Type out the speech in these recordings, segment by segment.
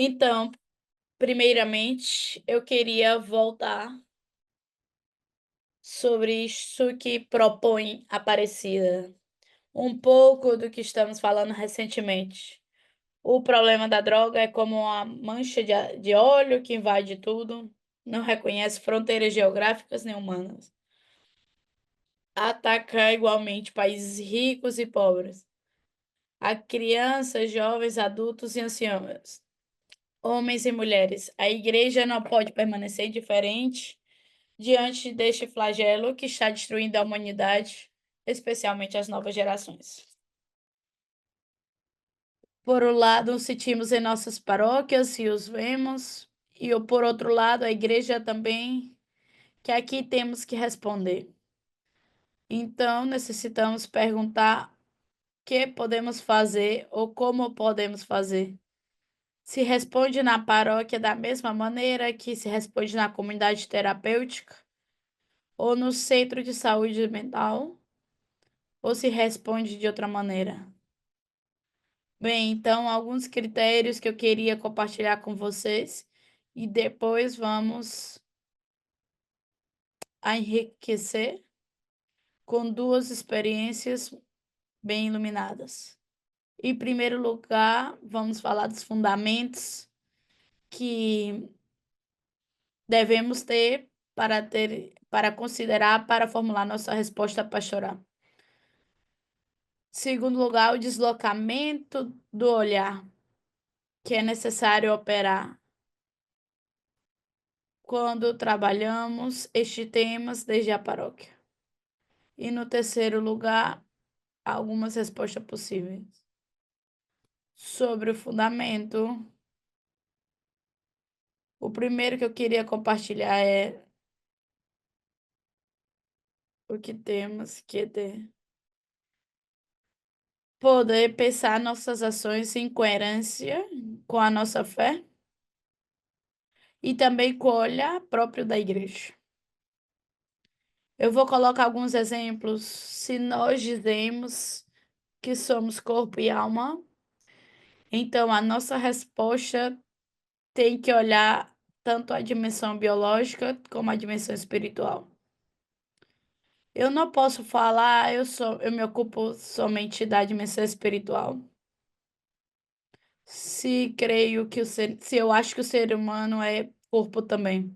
Então, primeiramente, eu queria voltar sobre isso que propõe Aparecida, um pouco do que estamos falando recentemente. O problema da droga é como uma mancha de óleo que invade tudo, não reconhece fronteiras geográficas nem humanas. Ataca igualmente países ricos e pobres, a crianças, jovens, adultos e anciãos, homens e mulheres. A igreja não pode permanecer indiferente diante deste flagelo que está destruindo a humanidade, especialmente as novas gerações. Por um lado, os sentimos em nossas paróquias e os vemos, e por outro lado, a igreja também, que aqui temos que responder. Então, necessitamos perguntar o que podemos fazer ou como podemos fazer. Se responde na paróquia da mesma maneira que se responde na comunidade terapêutica ou no centro de saúde mental, ou se responde de outra maneira? Bem, então, alguns critérios que eu queria compartilhar com vocês e depois vamos a enriquecer com duas experiências bem iluminadas. Em primeiro lugar, vamos falar dos fundamentos que devemos ter para considerar para formular nossa resposta pastoral. Segundo lugar, o deslocamento do olhar, que é necessário operar quando trabalhamos este temas desde a paróquia. E no terceiro lugar, algumas respostas possíveis. Sobre o fundamento, o primeiro que eu queria compartilhar é o que temos que ter. Poder pensar nossas ações em coerência com a nossa fé e também com o olhar próprio da igreja. Eu vou colocar alguns exemplos. Se nós dizemos que somos corpo e alma, então a nossa resposta tem que olhar tanto a dimensão biológica como a dimensão espiritual. Eu não posso falar, eu me ocupo somente da dimensão espiritual. Se eu acho que o ser humano é corpo também.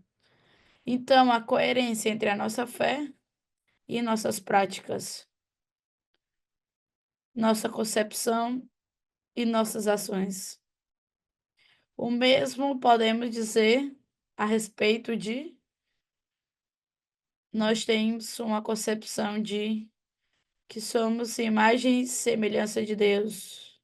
Então, a coerência entre a nossa fé e nossas práticas, nossa concepção e nossas ações. O mesmo podemos dizer a respeito de nós temos uma concepção de que somos imagem e semelhança de Deus.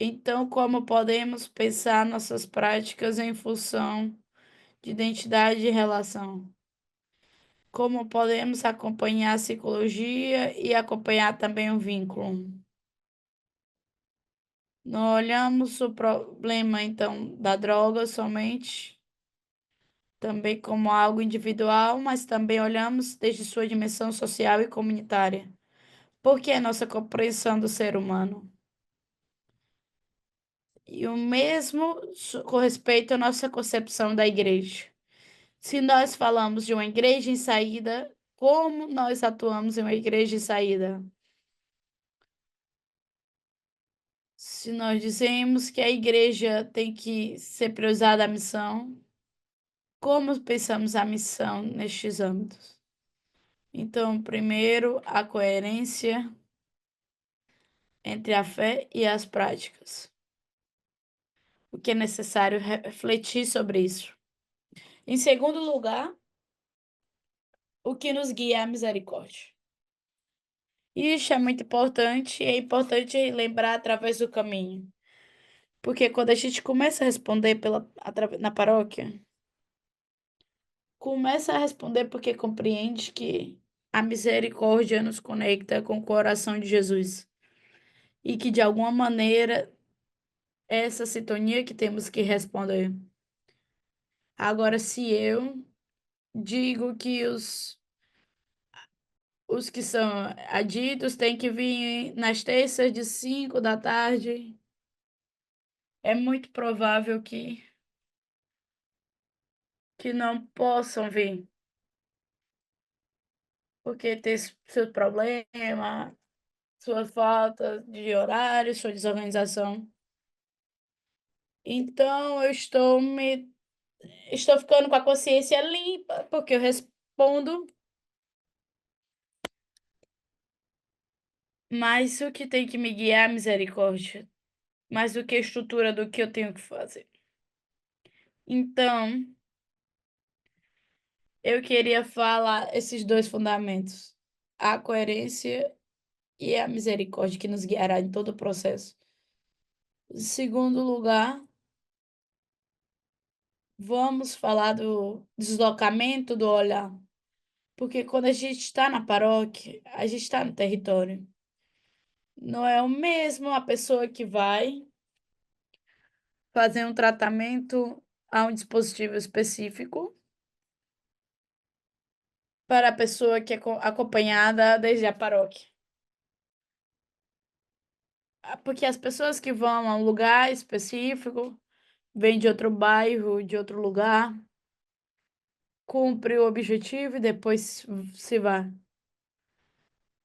Então, como podemos pensar nossas práticas em função de identidade e relação? Como podemos acompanhar a psicologia e acompanhar também o vínculo? Não olhamos o problema, então, da droga somente, também como algo individual, mas também olhamos desde sua dimensão social e comunitária, porque é nossa compreensão do ser humano. E o mesmo com respeito à nossa concepção da igreja. Se nós falamos de uma igreja em saída, como nós atuamos em uma igreja em saída? Se nós dizemos que a igreja tem que ser priorizada a missão, como pensamos a missão nestes âmbitos? Então, primeiro, a coerência entre a fé e as práticas. O que é necessário refletir sobre isso. Em segundo lugar, o que nos guia é a misericórdia. Isso é muito importante e é importante lembrar através do caminho. Porque quando a gente começa a responder na paróquia, começa a responder porque compreende que a misericórdia nos conecta com o coração de Jesus e que de alguma maneira é essa sintonia que temos que responder. Agora, se eu digo que Os que são adidos têm que vir nas terças de 5 da tarde. É muito provável que não possam vir, porque tem seu problema, sua falta de horário, sua desorganização. Então eu estou ficando com a consciência limpa, porque eu respondo, mas o que tem que me guiar é misericórdia, mais do que a estrutura do que eu tenho que fazer. Então, eu queria falar esses 2 fundamentos: a coerência e a misericórdia, que nos guiará em todo o processo. Em segundo lugar, vamos falar do deslocamento do olhar, porque quando a gente está na paróquia, a gente está no território. Não é o mesmo a pessoa que vai fazer um tratamento a um dispositivo específico para a pessoa que é acompanhada desde a paróquia. Porque as pessoas que vão a um lugar específico, vêm de outro bairro, de outro lugar, cumpre o objetivo e depois se vai.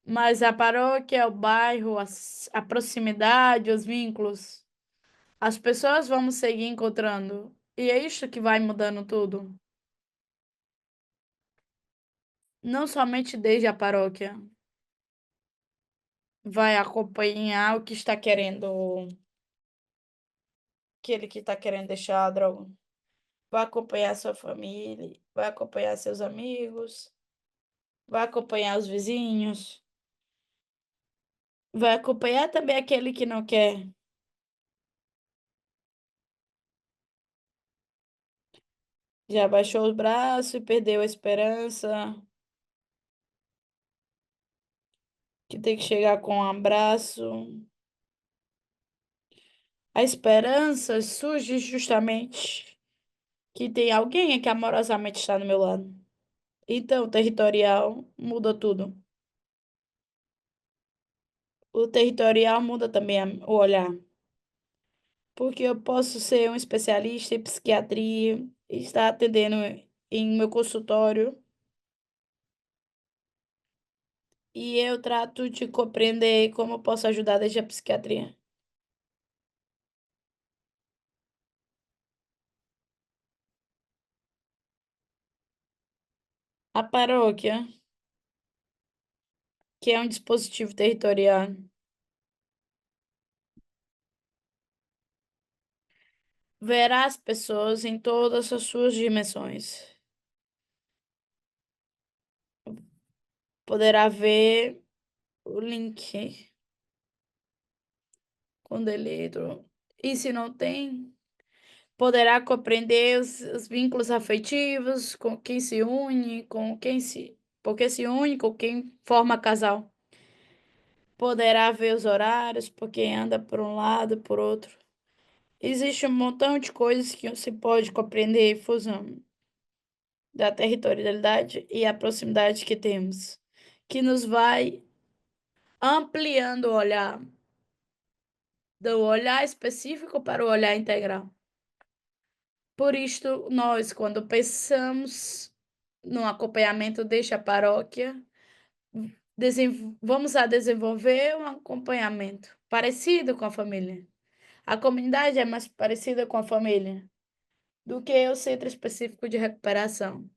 Mas a paróquia, o bairro, a proximidade, os vínculos, as pessoas vamos seguir encontrando. E é isso que vai mudando tudo. Não somente desde a paróquia. Vai acompanhar o que está querendo, aquele que está querendo deixar a droga. Vai acompanhar sua família, vai acompanhar seus amigos, vai acompanhar os vizinhos, vai acompanhar também aquele que não quer. Já baixou os braços e perdeu a esperança, que tem que chegar com um abraço. A esperança surge justamente que tem alguém que amorosamente está do meu lado. Então, o territorial muda tudo. O territorial muda também o olhar. Porque eu posso ser um especialista em psiquiatria e estar atendendo em meu consultório e eu trato de compreender como eu posso ajudar desde a psiquiatria. A paróquia, que é um dispositivo territorial, verá as pessoas em todas as suas dimensões. Poderá ver o link com delito. E se não tem, poderá compreender os vínculos afetivos, com quem se une, com quem se. Porque se une com quem forma casal. Poderá ver os horários, por quem anda por um lado, por outro. Existe um montão de coisas que se pode compreender em fusão da territorialidade e a proximidade que temos, que nos vai ampliando o olhar, do olhar específico para o olhar integral. Por isto, nós, quando pensamos no acompanhamento desta paróquia, vamos a desenvolver um acompanhamento parecido com a família. A comunidade é mais parecida com a família do que o centro específico de recuperação.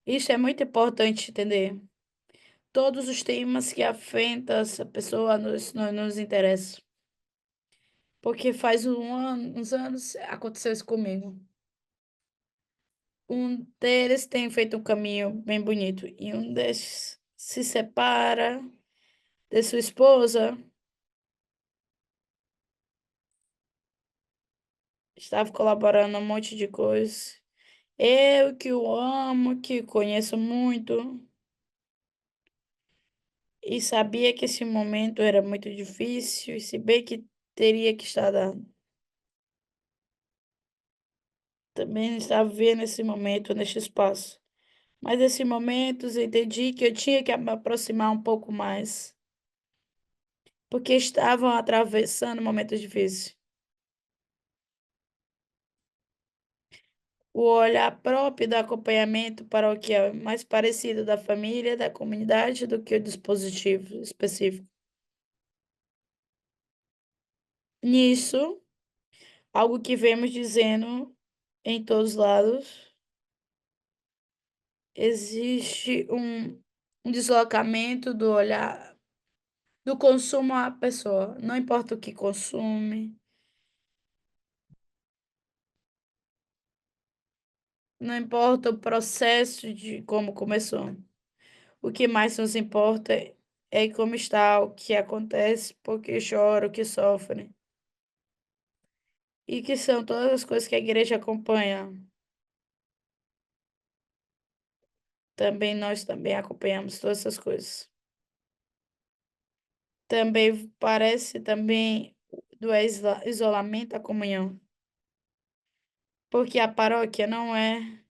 Isso é muito importante entender. Todos os temas que afetam essa pessoa nos interessam. Porque faz uns anos aconteceu isso comigo. Um deles tem feito um caminho bem bonito e um desses se separa de sua esposa. Estava colaborando um monte de coisas. Eu que o amo, que conheço muito, e sabia que esse momento era muito difícil, e se bem que teria que estar dando. Também estava vendo esse momento neste espaço. Mas nesses momentos eu entendi que eu tinha que me aproximar um pouco mais, porque estavam atravessando momentos difíceis. O olhar próprio do acompanhamento paroquial é mais parecido da família, da comunidade, do que o dispositivo específico. Nisso, algo que vemos dizendo em todos os lados, existe um deslocamento do olhar, do consumo à pessoa. Não importa o que consome, não importa o processo de como começou. O que mais nos importa é como está, o que acontece, por que chora, o que sofre. E que são todas as coisas que a igreja acompanha. Também nós também acompanhamos todas essas coisas. Também parece também do isolamento à comunhão, porque a paróquia não é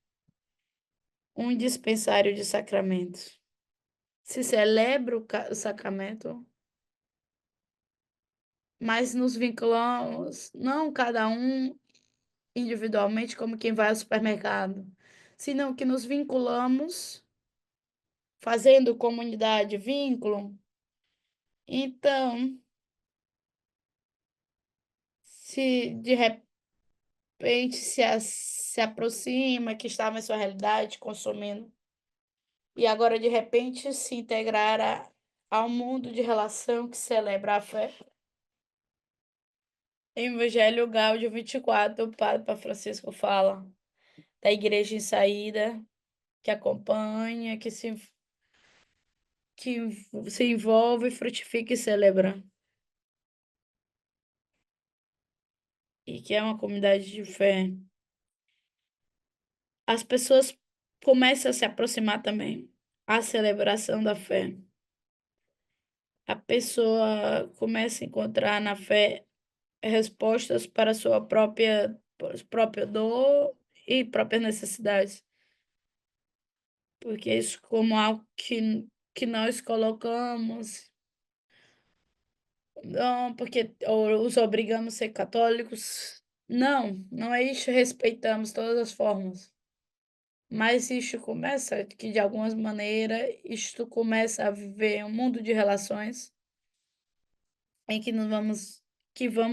um dispensário de sacramentos. Se celebra o sacramento, mas nos vinculamos, não cada um individualmente como quem vai ao supermercado, senão que nos vinculamos fazendo comunidade, vínculo. Então, se de repente se aproxima, que estava em sua realidade, consumindo, e agora de repente se integrar ao mundo de relação que celebra a fé. Em Evangelho Gáudio 24, o Papa Francisco fala da igreja em saída, que acompanha, que se envolve, frutifica e celebra. E que é uma comunidade de fé. As pessoas começam a se aproximar também. A celebração da fé. A pessoa começa a encontrar na fé respostas para sua própria dor e próprias necessidades. Porque isso como algo que nós colocamos, não, porque ou os obrigamos a ser católicos. Não, não é isso, respeitamos todas as formas. Mas isto começa que de alguma maneira isto começa a viver um mundo de relações em que vamos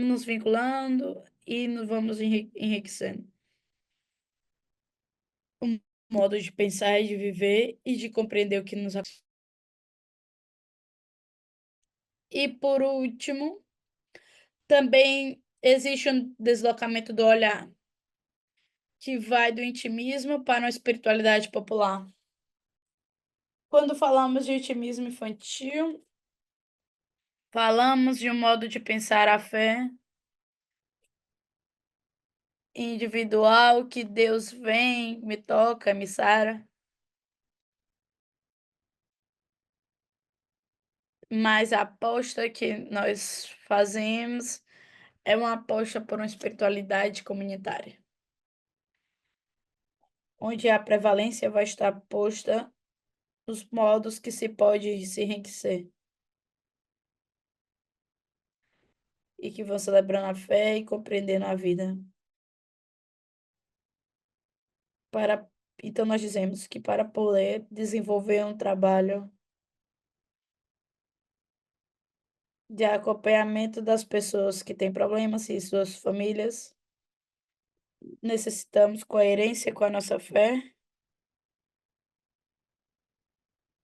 nos vinculando e nos vamos enriquecendo. Um modo de pensar e de viver e de compreender o que nos e por último, também existe um deslocamento do olhar, que vai do intimismo para a espiritualidade popular. Quando falamos de intimismo infantil, falamos de um modo de pensar a fé individual, que Deus vem, me toca, me sara. Mas a aposta que nós fazemos é uma aposta por uma espiritualidade comunitária, onde a prevalência vai estar posta nos modos que se pode se enriquecer e que vão celebrando a fé e compreendendo a vida. Para, então, nós dizemos que para poder desenvolver um trabalho de acompanhamento das pessoas que têm problemas e suas famílias, necessitamos coerência com a nossa fé,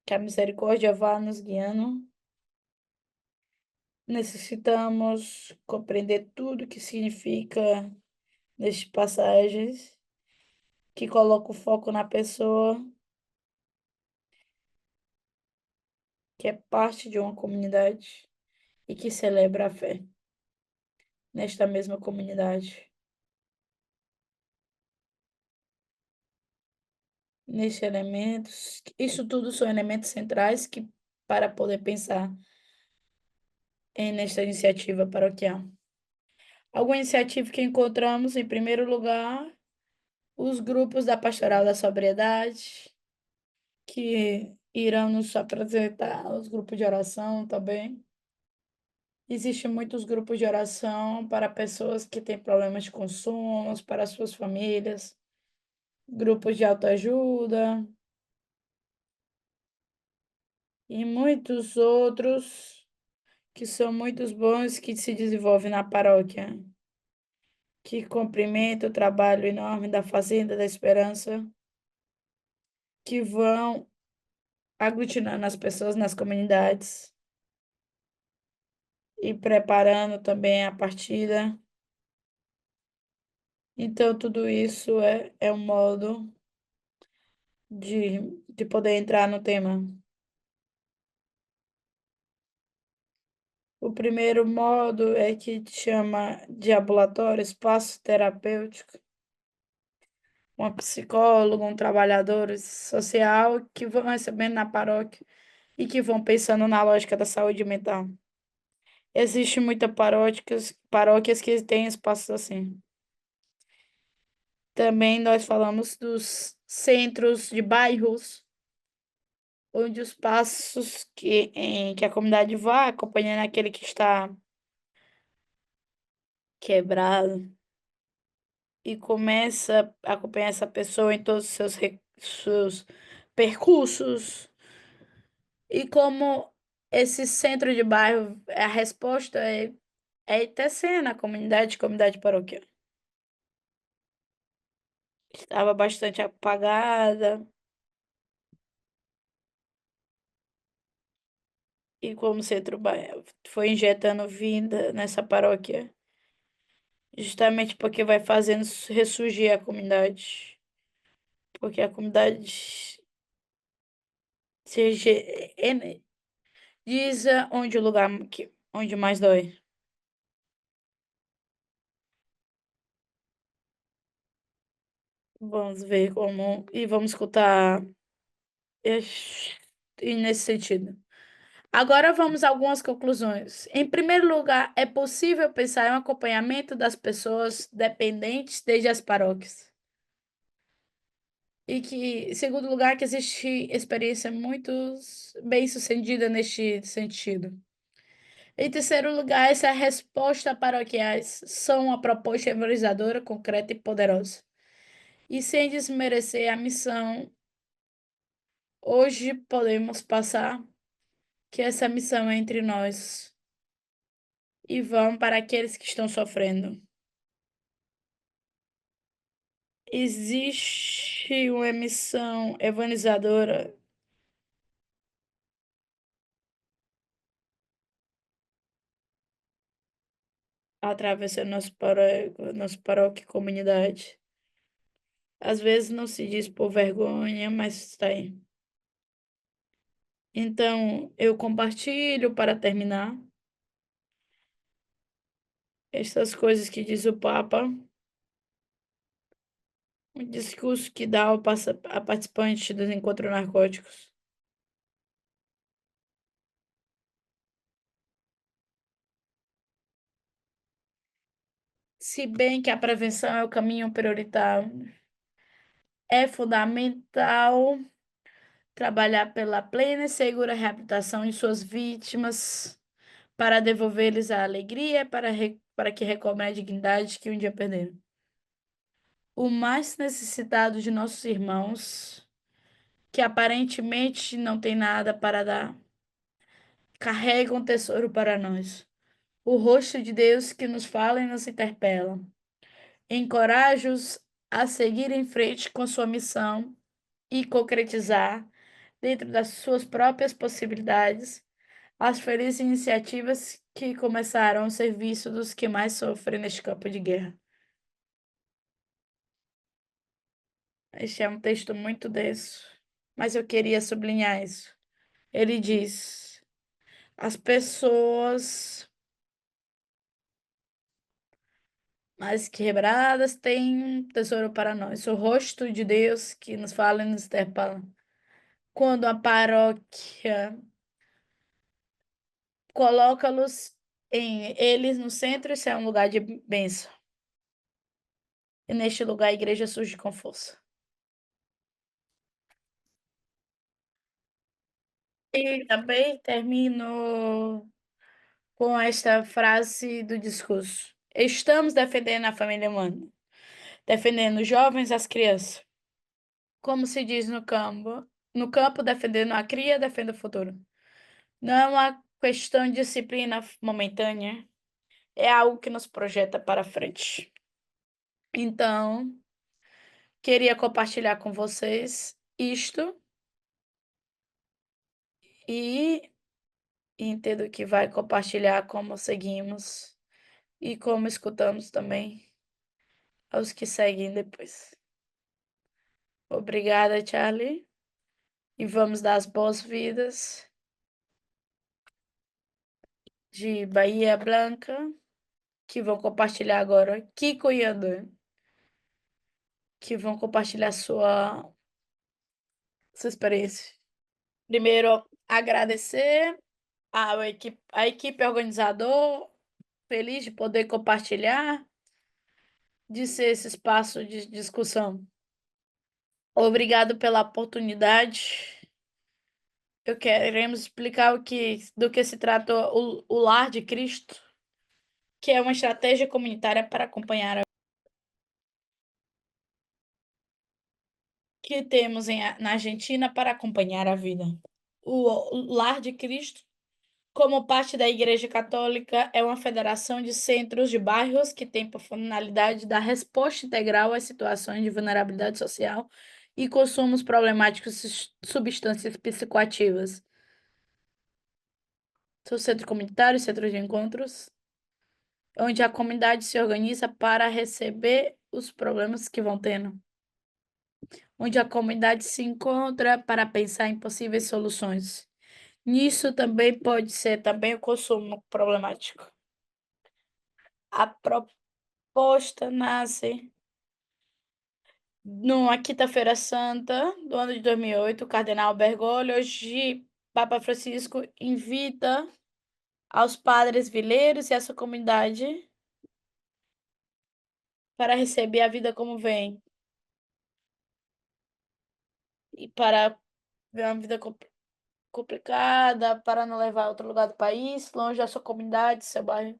que a misericórdia vá nos guiando. Necessitamos compreender tudo que significa nestas passagens, que coloca o foco na pessoa, que é parte de uma comunidade e que celebra a fé nesta mesma comunidade. Nestes elementos, isso tudo são elementos centrais que para poder pensar nesta iniciativa paroquial. Alguma iniciativa que encontramos, em primeiro lugar, os grupos da Pastoral da Sobriedade, que irão nos apresentar os grupos de oração também. Existem muitos grupos de oração para pessoas que têm problemas de consumo, para suas famílias, grupos de autoajuda e muitos outros que são muito bons que se desenvolvem na paróquia, que cumprimenta o trabalho enorme da Fazenda da Esperança, que vão aglutinando as pessoas nas comunidades e preparando também a partida. Então, tudo isso é um modo de poder entrar no tema. O primeiro modo é que chama de ambulatório, espaço terapêutico, uma psicóloga, um trabalhador social que vão recebendo na paróquia e que vão pensando na lógica da saúde mental. Existem muitas paróquias que têm espaços assim. Também nós falamos dos centros de bairros, onde os passos em que a comunidade vai acompanhando aquele que está quebrado e começa a acompanhar essa pessoa em todos os seus percursos. E como esse centro de bairro, a resposta é ITC na comunidade paroquial. Estava bastante apagada, e como o centro foi injetando vida nessa paróquia, justamente porque vai fazendo ressurgir a comunidade, porque a comunidade seja diz onde o lugar onde mais dói. Vamos ver como e vamos escutar e nesse sentido. Agora vamos a algumas conclusões. Em primeiro lugar, é possível pensar em um acompanhamento das pessoas dependentes desde as paróquias. E que, em segundo lugar, que existe experiência muito bem-sucedida neste sentido. Em terceiro lugar, essa resposta paroquiais são uma proposta evangelizadora, concreta e poderosa. E sem desmerecer a missão, hoje podemos passar que essa missão é entre nós e vão para aqueles que estão sofrendo. Existe uma missão evangelizadora atravessando nosso paróquia e comunidade. Às vezes não se diz por vergonha, mas está aí. Então, eu compartilho para terminar essas coisas que diz o Papa, um discurso que dá a participante dos encontros narcóticos. Se bem que a prevenção é o caminho prioritário, é fundamental trabalhar pela plena e segura reabilitação de suas vítimas, para devolver-lhes a alegria, para que recobrem a dignidade que um dia perderam. O mais necessitado de nossos irmãos, que aparentemente não tem nada para dar, carrega um tesouro para nós. O rosto de Deus que nos fala e nos interpela. Encoraja-os a seguir em frente com sua missão e concretizar, dentro das suas próprias possibilidades, as felizes iniciativas que começaram ao serviço dos que mais sofrem neste campo de guerra. Este é um texto muito denso, mas eu queria sublinhar isso. Ele diz: as pessoas mais quebradas têm um tesouro para nós, o rosto de Deus que nos fala e nos interpela. Quando a paróquia coloca-los em eles no centro, isso é um lugar de bênção. E neste lugar a igreja surge com força. E também termino com esta frase do discurso: estamos defendendo a família humana, defendendo os jovens, as crianças. Como se diz no campo, defendendo a cria, defende o futuro. Não é uma questão de disciplina momentânea, é algo que nos projeta para frente. Então, queria compartilhar com vocês isto e entendo que vai compartilhar como seguimos e como escutamos também aos que seguem depois. Obrigada, Charlie, e vamos dar as boas-vindas de Bahia Blanca, que vão compartilhar agora, Kiko e Andan, que vão compartilhar sua experiência. Primeiro, agradecer a equipe organizador, feliz de poder compartilhar, de ser esse espaço de discussão. Obrigado pela oportunidade. Eu queremos explicar do que se trata o Lar de Cristo, que é uma estratégia comunitária para acompanhar que temos na Argentina para acompanhar a vida. O Lar de Cristo, como parte da Igreja Católica, é uma federação de centros de bairros que tem por finalidade dar resposta integral às situações de vulnerabilidade social e consumos problemáticos de substâncias psicoativas. São centros comunitários, centros de encontros, onde a comunidade se organiza para receber os problemas que vão tendo, onde a comunidade se encontra para pensar em possíveis soluções. Nisso também pode ser também o consumo problemático. A proposta nasce numa quinta-feira santa do ano de 2008, o cardeal Bergoglio, hoje Papa Francisco invita aos padres vileiros e a sua comunidade para receber a vida como vem e para ver uma vida complicada, para não levar a outro lugar do país, longe da sua comunidade, seu bairro.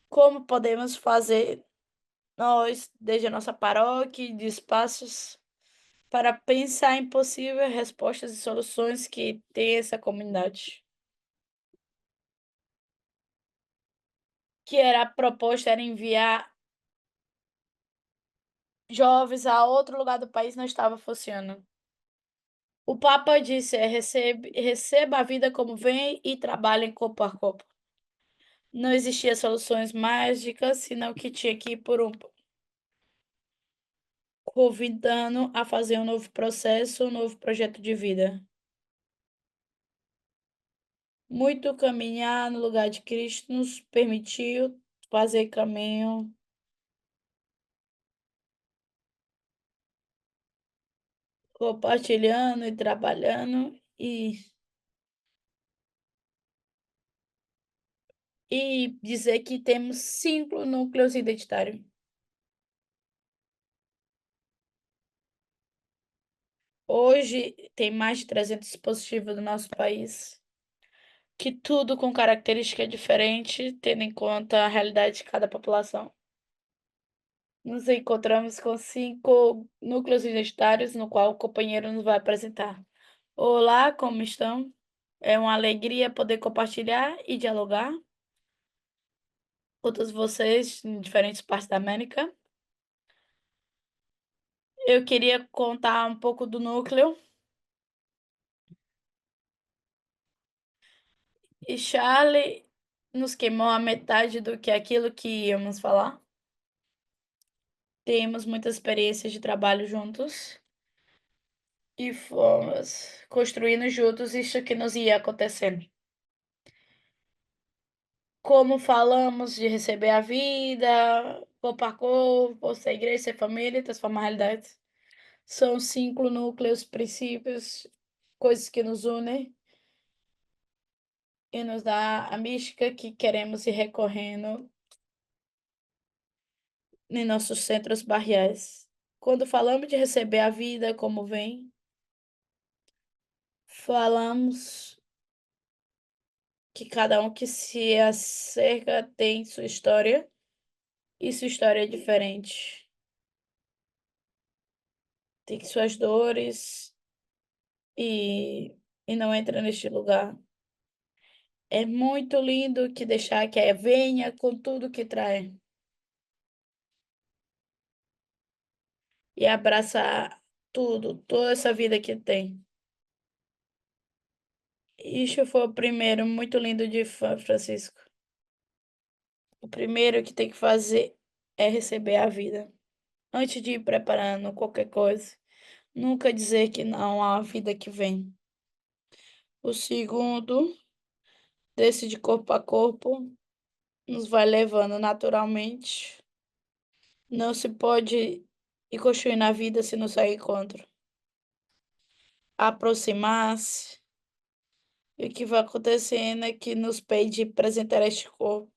Como podemos fazer nós, desde a nossa paróquia, de espaços para pensar em possíveis respostas e soluções que tem essa comunidade? Que era a proposta era enviar jovens a outro lugar do país, não estava funcionando. O Papa disse: receba a vida como vem e trabalhem corpo a corpo. Não existia soluções mágicas, senão que tinha que ir por um, convidando a fazer um novo processo, um novo projeto de vida. Muito caminhar no lugar de Cristo nos permitiu fazer caminho, compartilhando e trabalhando e dizer que temos 5 núcleos identitários. Hoje tem mais de 300 dispositivos no nosso país, que tudo com característica diferente, tendo em conta a realidade de cada população. Nos encontramos com 5 núcleos identitários, no qual o companheiro nos vai apresentar. Olá, como estão? É uma alegria poder compartilhar e dialogar com todos vocês em diferentes partes da América. Eu queria contar um pouco do núcleo. E Charlie nos queimou a metade do que aquilo que íamos falar. Temos muitas experiências de trabalho juntos e fomos construindo juntos isso que nos ia acontecendo. Como falamos de receber a vida, corpo a corpo, ser igreja, ser família, transformar realidades. São 5 núcleos, princípios, coisas que nos unem e nos dá a mística que queremos ir recorrendo em nossos centros barriais. Quando falamos de receber a vida como vem, falamos que cada um que se acerca tem sua história e sua história é diferente. Tem suas dores e não entra neste lugar. É muito lindo que deixar que venha com tudo que traz e abraçar tudo, toda essa vida que tem. Isso foi o primeiro muito lindo de Francisco. O primeiro que tem que fazer é receber a vida. Antes de ir preparando qualquer coisa, nunca dizer que não à vida que vem. O segundo, desse de corpo a corpo, nos vai levando naturalmente. Não se pode ir construindo a vida se não sair contra. Aproximar-se. E o que vai acontecendo é que nos pede apresentar este corpo,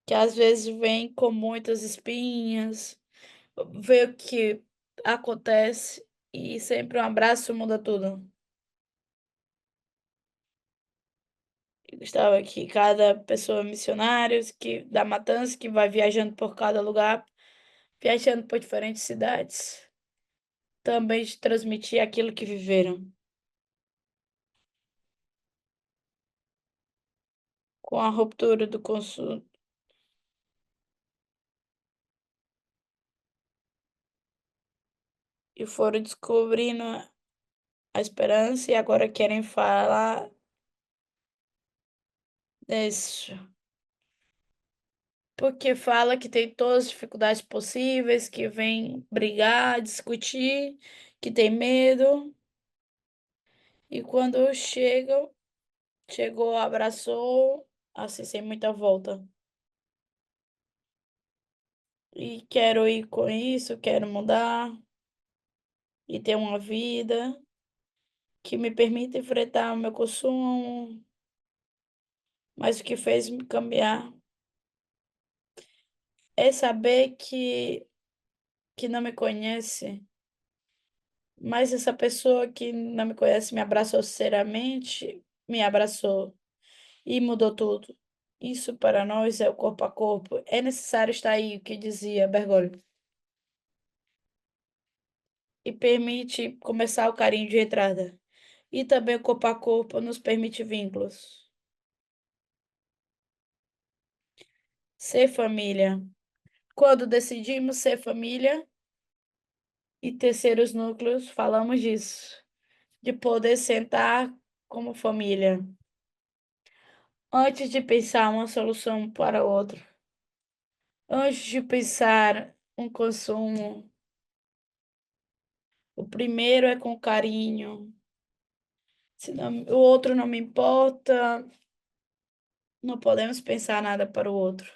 que às vezes vem com muitas espinhas, vê o que acontece e sempre um abraço muda tudo. Estava aqui cada pessoa missionários que da matança que vai viajando por cada lugar, viajando por diferentes cidades, também de transmitir aquilo que viveram. Com a ruptura do consumo e foram descobrindo a esperança e agora querem falar disso. Porque fala que tem todas as dificuldades possíveis, que vem brigar, discutir, que tem medo. E quando chegou, abraçou, assim, sem muita volta. E quero ir com isso, quero mudar e ter uma vida que me permita enfrentar o meu consumo, mas o que fez me cambiar é saber que não me conhece, mas essa pessoa que não me conhece me abraçou sinceramente, me abraçou e mudou tudo. Isso para nós é o corpo a corpo. É necessário estar aí, o que dizia Bergoglio. E permite começar o carinho de entrada. E também o corpo a corpo nos permite vínculos. Ser família. Quando decidimos ser família e terceiros núcleos, falamos disso. De poder sentar como família. Antes de pensar uma solução para outra. Antes de pensar um consumo. O primeiro é com carinho. Se não, o outro não me importa, não podemos pensar nada para o outro.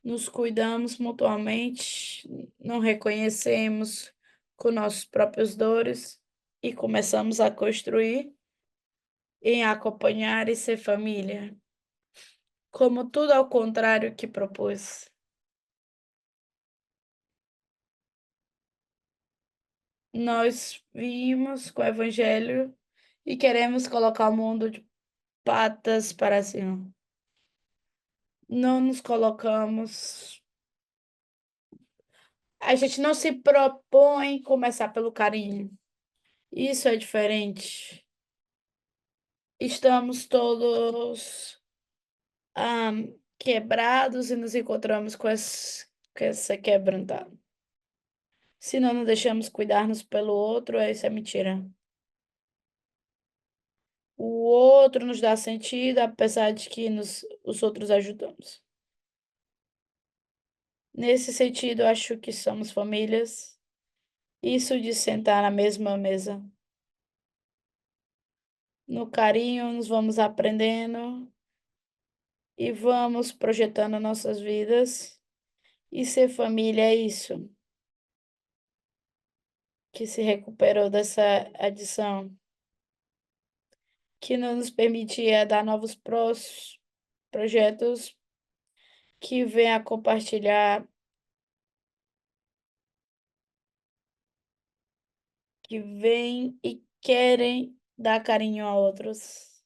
Nos cuidamos mutuamente, não reconhecemos com nossos próprios dores e começamos a construir em acompanhar e ser família, como tudo ao contrário que propus. Nós vimos com o Evangelho e queremos colocar o mundo de patas para cima. Não nos colocamos. A gente não se propõe começar pelo carinho. Isso é diferente. Estamos todos quebrados e nos encontramos com essa quebrantada. Se não nos deixamos cuidar-nos pelo outro, isso é mentira. O outro nos dá sentido, apesar de que os outros ajudamos. Nesse sentido, acho que somos famílias. Isso de sentar na mesma mesa. No carinho, nos vamos aprendendo e vamos projetando nossas vidas. E ser família é isso, que se recuperou dessa adição, que não nos permitia dar novos projetos que venham a compartilhar que vêm e querem dar carinho a outros.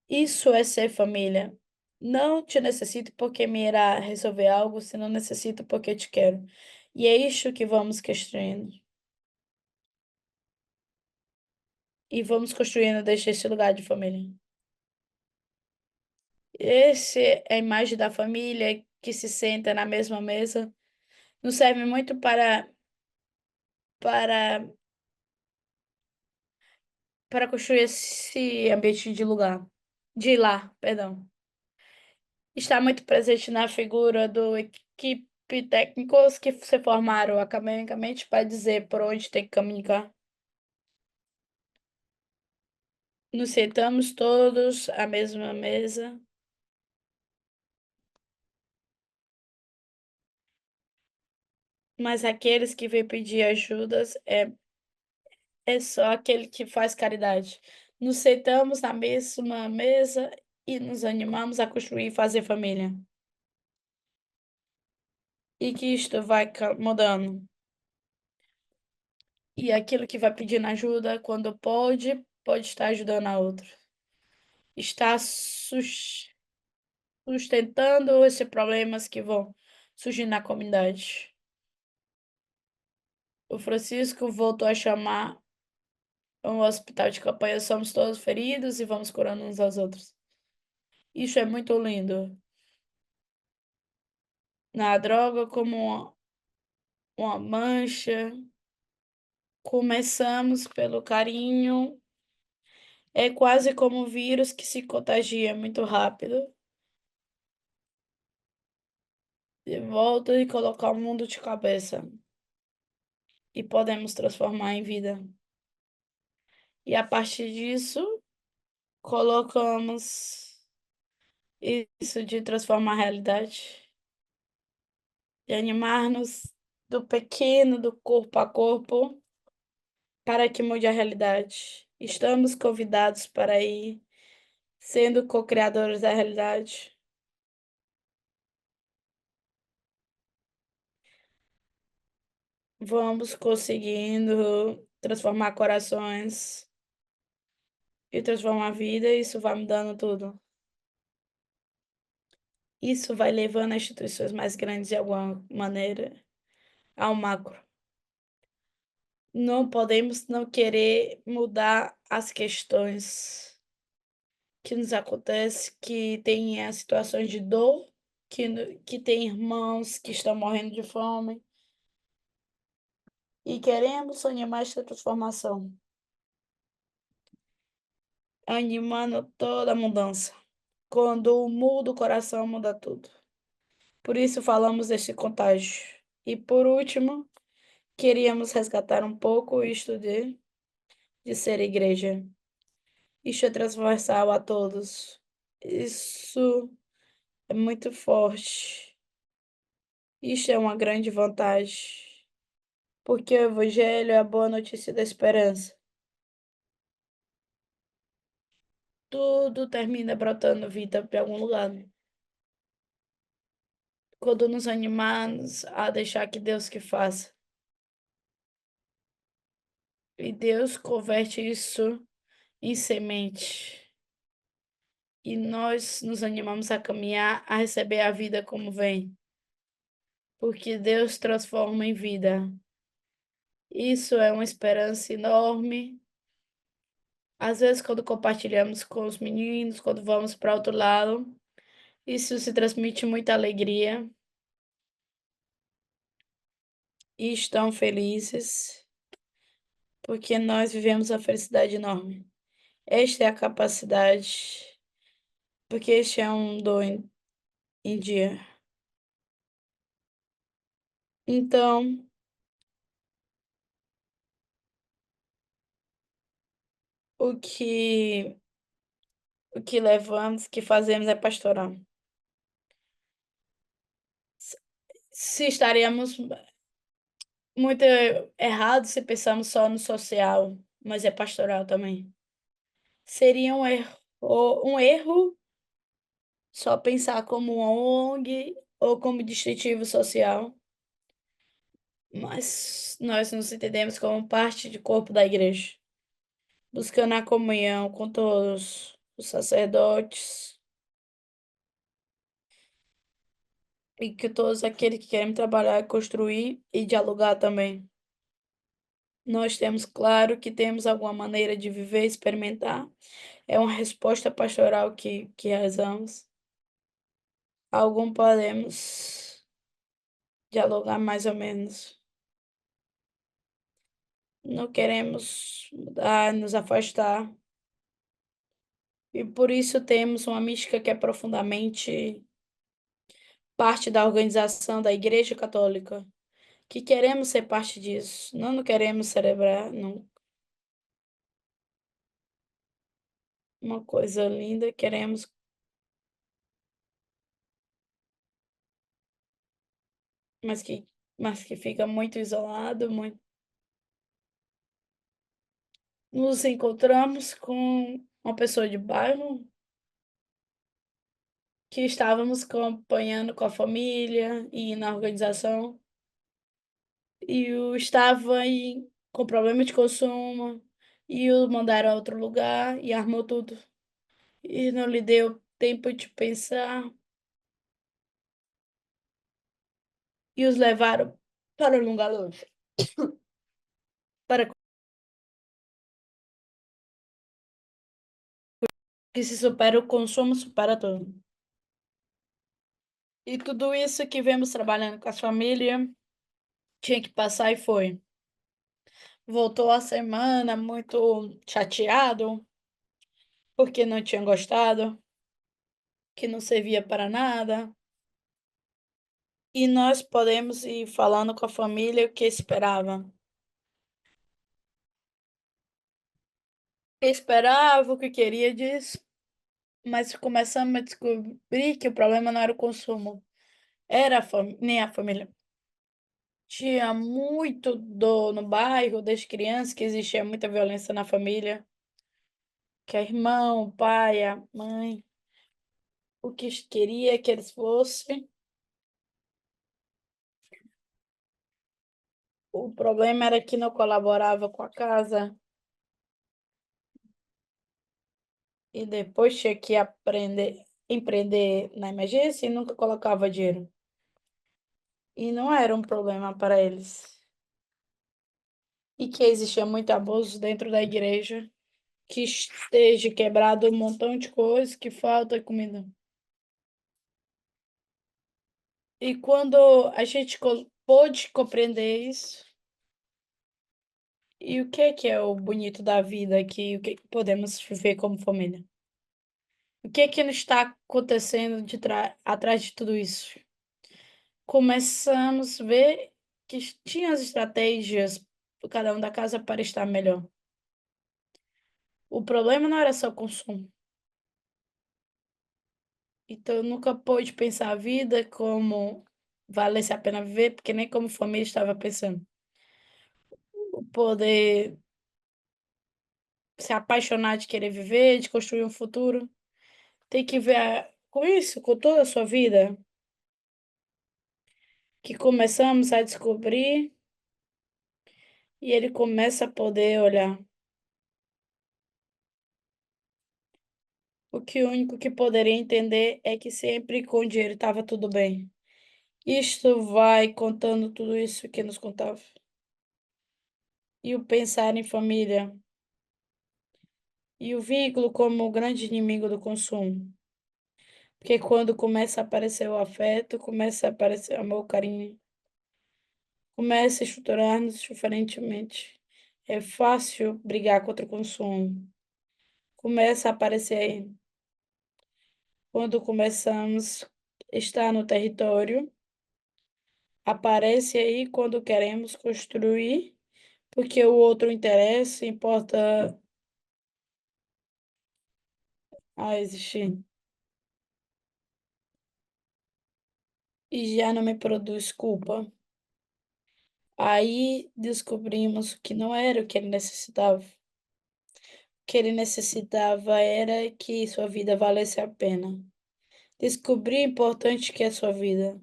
Isso é ser família. Não te necessito porque me irá resolver algo, se não necessito porque te quero. E é isso que vamos construindo. E vamos construindo desde esse lugar de família. Esse é a imagem da família que se senta na mesma mesa. Nos serve muito para, para construir esse ambiente de lugar. De lá, perdão. Está muito presente na figura do equipe técnicos que se formaram academicamente para dizer por onde tem que caminhar. Nos sentamos todos à mesma mesa, mas aqueles que vêm pedir ajudas é só aquele que faz caridade. Nos sentamos na mesma mesa e nos animamos a construir e fazer família. E que isto vai mudando. E aquilo que vai pedindo ajuda, quando pode estar ajudando a outro. Está sustentando esses problemas que vão surgir na comunidade. O Francisco voltou a chamar um hospital de campanha, somos todos feridos e vamos curando uns aos outros. Isso é muito lindo. Na droga, como uma mancha, começamos pelo carinho. É quase como um vírus que se contagia muito rápido. E volta e colocar o mundo de cabeça. E podemos transformar em vida. E a partir disso, colocamos isso de transformar a realidade. De animar-nos do pequeno, do corpo a corpo, para que mude a realidade. Estamos convidados para ir sendo co-criadores da realidade. Vamos conseguindo transformar corações e transformar a vida, e isso vai mudando tudo. Isso vai levando as instituições mais grandes de alguma maneira ao macro. Não podemos não querer mudar as questões que nos acontece, que tem as situações de dor, que tem irmãos que estão morrendo de fome, e queremos animar esta transformação, animando toda a mudança. Quando muda o coração, muda tudo. Por isso falamos deste contágio. E por último, queríamos resgatar um pouco isto de ser igreja. Isto é transversal a todos. Isso é muito forte. Isto é uma grande vantagem, porque o Evangelho é a boa notícia da esperança. Tudo termina brotando vida para algum lugar. Quando nos animamos a deixar que Deus que faça. E Deus converte isso em semente. E nós nos animamos a caminhar, a receber a vida como vem. Porque Deus transforma em vida. Isso é uma esperança enorme. Às vezes, quando compartilhamos com os meninos, quando vamos para outro lado, isso se transmite muita alegria e estão felizes, porque nós vivemos a felicidade enorme. Esta é a capacidade, porque este é um dom em dia. Então, o que o que levamos, que fazemos é pastoral. Se estaríamos muito errados se pensamos só no social, mas é pastoral também. Seria um erro só pensar como uma ONG ou como distintivo social, mas nós nos entendemos como parte de corpo da igreja, buscando a comunhão com todos os sacerdotes e que todos aqueles que querem trabalhar, construir e dialogar também. Nós temos claro que temos alguma maneira de viver, experimentar. É uma resposta pastoral que rezamos. Algum podemos dialogar mais ou menos. Não queremos mudar, nos afastar. E por isso temos uma mística que é profundamente parte da organização da Igreja Católica, que queremos ser parte disso. Não queremos celebrar não, uma coisa linda, queremos, mas que, mas que fica muito isolado, muito. Nos encontramos com uma pessoa de bairro que estávamos acompanhando com a família e na organização, e o estava com problema de consumo, e o mandaram a outro lugar e armou tudo. E não lhe deu tempo de pensar, e os levaram para o lugar longe, para que se supera o consumo, supera tudo. E tudo isso que vemos trabalhando com as famílias, tinha que passar e foi. Voltou a semana muito chateado, porque não tinha gostado, que não servia para nada. E nós podemos ir falando com a família o que esperava. Esperava o que queria disso, mas começamos a descobrir que o problema não era o consumo, era nem a família. Tinha muito dor no bairro, desde criança, que existia muita violência na família, que é irmão, o pai, a mãe, o que queria que eles fossem. O problema era que não colaborava com a casa e depois tinha que aprender, empreender na emergência e nunca colocava dinheiro. E não era um problema para eles. E que existia muito abuso dentro da igreja, que esteja quebrado um montão de coisas, que falta comida. E quando a gente pôde compreender isso, e o que é o bonito da vida aqui, o que podemos viver como família? O que não está acontecendo atrás de tudo isso? Começamos a ver que tinha as estratégias para cada um da casa para estar melhor. O problema não era só o consumo. Então, eu nunca pude pensar a vida como valesse a pena viver, porque nem como família estava pensando. O poder se apaixonar de querer viver, de construir um futuro, tem que ver com isso, com toda a sua vida, que começamos a descobrir e ele começa a poder olhar. O único que poderia entender é que sempre com dinheiro estava tudo bem. Isto vai contando tudo isso que nos contava. E o pensar em família. E o vínculo como o grande inimigo do consumo. Porque quando começa a aparecer o afeto, começa a aparecer amor, carinho, começa a estruturar-nos diferentemente. É fácil brigar contra o consumo. Começa a aparecer aí. Quando começamos a estar no território, aparece aí quando queremos construir, porque o outro interessa, importa a existir. E já não me produz culpa. Aí descobrimos que não era o que ele necessitava. O que ele necessitava era que sua vida valesse a pena. Descobrir o importante que é a sua vida,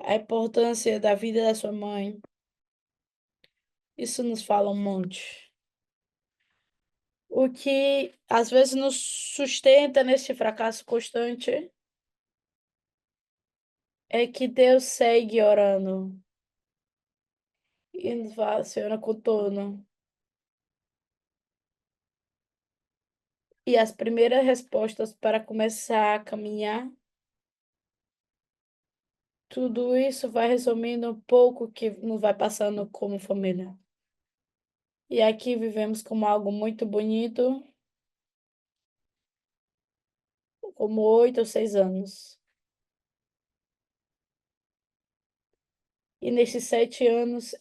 a importância da vida da sua mãe, Isso nos fala um monte. O que às vezes nos sustenta neste fracasso constante é que Deus segue orando e nos fala, Senhor, contorno. E as primeiras respostas para começar a caminhar, tudo isso vai resumindo um pouco que nos vai passando como família. E aqui vivemos como algo muito bonito, como 8 ou 6 anos. E nesses 7 anos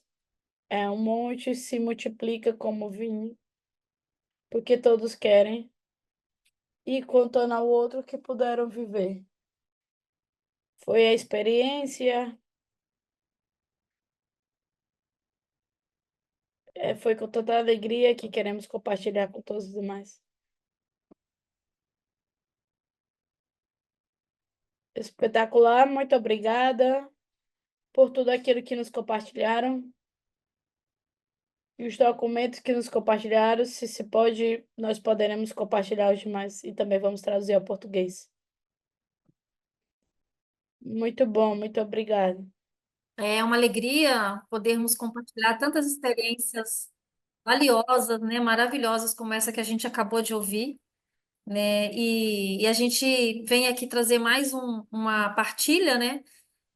é um monte, se multiplica como vinho, porque todos querem e contando ao outro que puderam viver. Foi a experiência, foi com toda alegria que queremos compartilhar com todos os demais. Espetacular, muito obrigada por tudo aquilo que nos compartilharam e os documentos que nos compartilharam. Se pode, nós poderemos compartilhar os demais e também vamos traduzir ao português. Muito bom, muito obrigada. É uma alegria podermos compartilhar tantas experiências valiosas, né, maravilhosas como essa que a gente acabou de ouvir, né? E a gente vem aqui trazer mais uma partilha, né?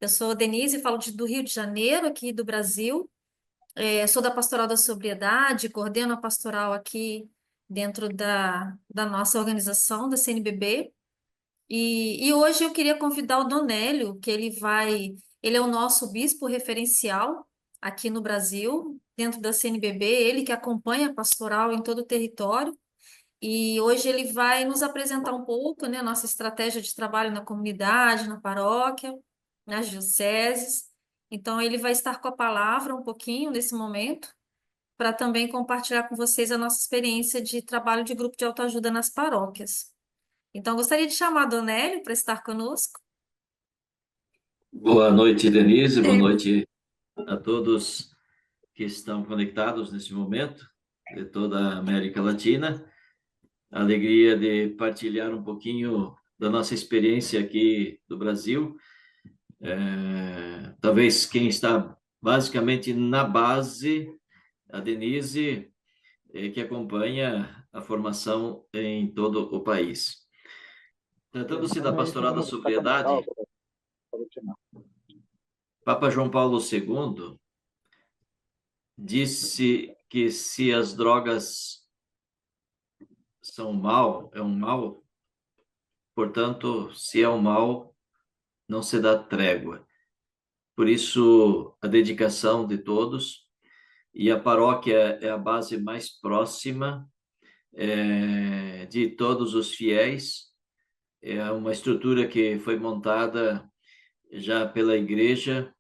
Eu sou Denise, falo do Rio de Janeiro, aqui do Brasil. Sou da Pastoral da Sobriedade, coordeno a pastoral aqui dentro da nossa organização, da CNBB. E hoje eu queria convidar o Donélio, que ele é o nosso bispo referencial aqui no Brasil, dentro da CNBB, ele que acompanha a pastoral em todo o território. E hoje ele vai nos apresentar um pouco, né, a nossa estratégia de trabalho na comunidade, na paróquia, nas dioceses. Então ele vai estar com a palavra um pouquinho nesse momento, para também compartilhar com vocês a nossa experiência de trabalho de grupo de autoajuda nas paróquias. Então, gostaria de chamar a Donélio para estar conosco. Boa noite, Denise. Boa noite a todos que estão conectados nesse momento, de toda a América Latina. Alegria de partilhar um pouquinho da nossa experiência aqui do Brasil. Talvez quem está basicamente na base, a Denise, que acompanha a formação em todo o país. Tratando-se da Pastoral da Sobriedade, Papa João Paulo II disse que se as drogas são mal, é um mal, portanto, se é um mal, não se dá trégua. Por isso, a dedicação de todos, e a paróquia é a base mais próxima de todos os fiéis, é uma estrutura que foi montada já pela igreja,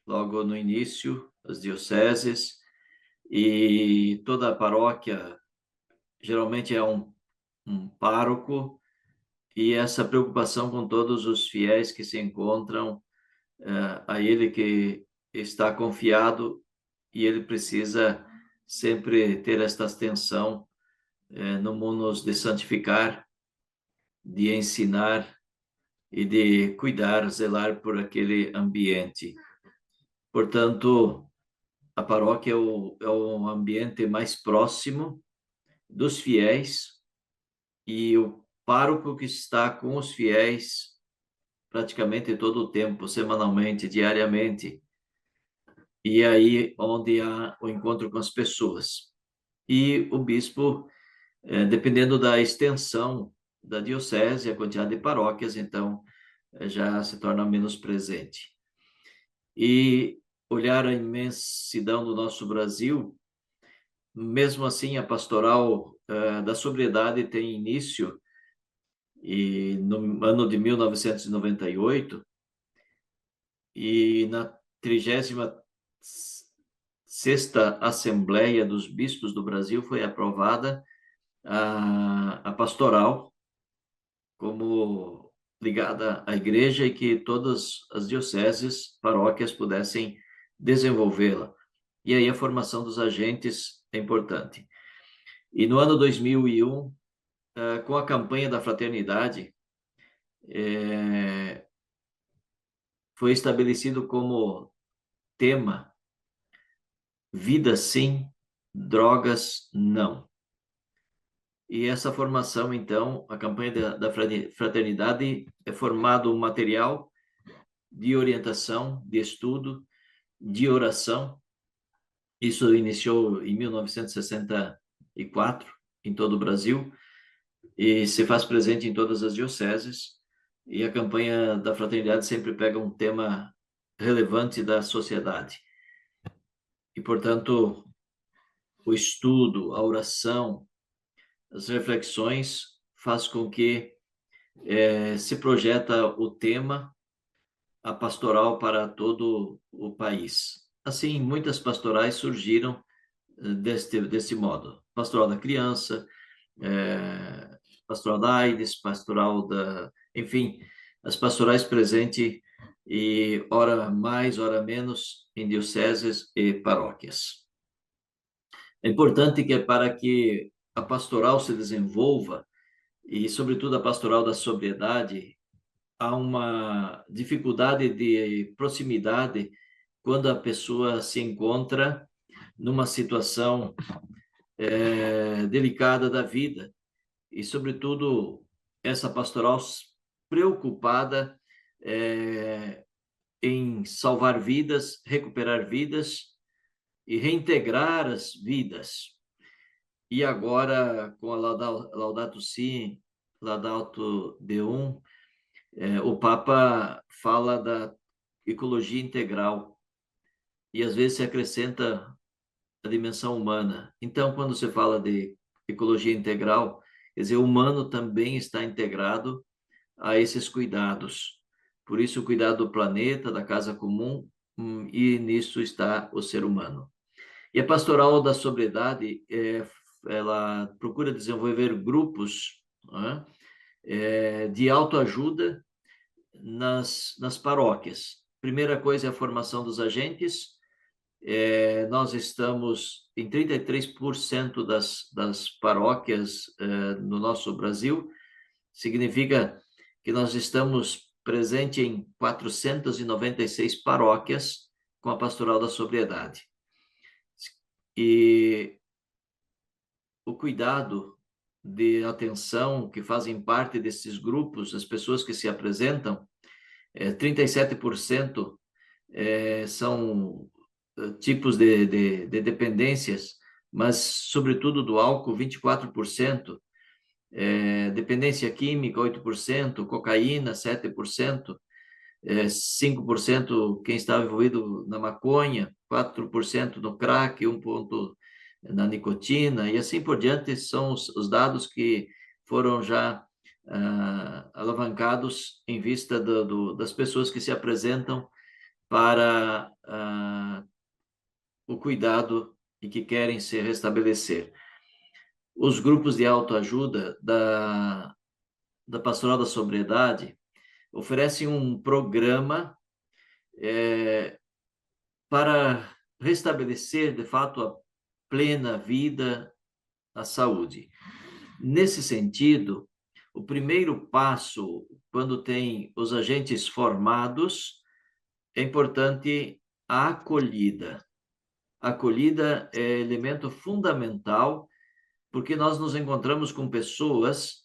logo no início, as dioceses, e toda a paróquia geralmente é um pároco, e essa preocupação com todos os fiéis que se encontram a ele que está confiado, e ele precisa sempre ter esta atenção no mundo de santificar, de ensinar e de cuidar, zelar por aquele ambiente. Portanto, a paróquia é o ambiente mais próximo dos fiéis, e o pároco que está com os fiéis praticamente todo o tempo, semanalmente, diariamente, e aí onde há o encontro com as pessoas. E o bispo, dependendo da extensão da diocese, a quantidade de paróquias, então já se torna menos presente. E olhar a imensidão do nosso Brasil, mesmo assim a pastoral da sobriedade tem início e no ano de 1998, e na 36ª Assembleia dos Bispos do Brasil foi aprovada a pastoral como ligada à igreja, e que todas as dioceses, paróquias pudessem desenvolvê-la. E aí a formação dos agentes é importante. E no ano 2001, com a campanha da fraternidade, foi estabelecido como tema: vida sim, drogas não. E essa formação, então, a campanha da fraternidade é formado um material de orientação, de estudo, de oração. Isso iniciou em 1964, em todo o Brasil, e se faz presente em todas as dioceses. E a campanha da fraternidade sempre pega um tema relevante da sociedade. E, portanto, o estudo, a oração, as reflexões faz com que se projeta o tema, a pastoral para todo o país. Assim, muitas pastorais surgiram desse modo. Pastoral da criança, pastoral da AIDS, pastoral da... Enfim, as pastorais presentes e ora mais, ora menos em dioceses e paróquias. É importante que para que a pastoral se desenvolva, e sobretudo a pastoral da sobriedade, há uma dificuldade de proximidade quando a pessoa se encontra numa situação delicada da vida, e sobretudo essa pastoral preocupada em salvar vidas, recuperar vidas e reintegrar as vidas. E agora, com a Laudato Si, Laudato Deum, o Papa fala da ecologia integral e às vezes se acrescenta a dimensão humana. Então, quando se fala de ecologia integral, quer dizer, o humano também está integrado a esses cuidados. Por isso, o cuidado do planeta, da casa comum, e nisso está o ser humano. E a pastoral da sobriedade, ela procura desenvolver grupos, né, de autoajuda nas paróquias. Primeira coisa é a formação dos agentes. Nós estamos em 33% das paróquias no nosso Brasil. Significa que nós estamos presentes em 496 paróquias com a pastoral da sobriedade. E o cuidado de atenção que fazem parte desses grupos, as pessoas que se apresentam, 37% são tipos de dependências, mas, sobretudo, do álcool, 24%, dependência química, 8%, cocaína, 7%, 5% quem estava envolvido na maconha, 4% no crack, 1% na nicotina, e assim por diante, são os dados que foram já alavancados em vista das pessoas que se apresentam para o cuidado e que querem se restabelecer. Os grupos de autoajuda da Pastoral da Sobriedade oferecem um programa para restabelecer, de fato, a plena vida, a saúde. Nesse sentido, o primeiro passo, quando tem os agentes formados, é importante a acolhida. A acolhida é elemento fundamental, porque nós nos encontramos com pessoas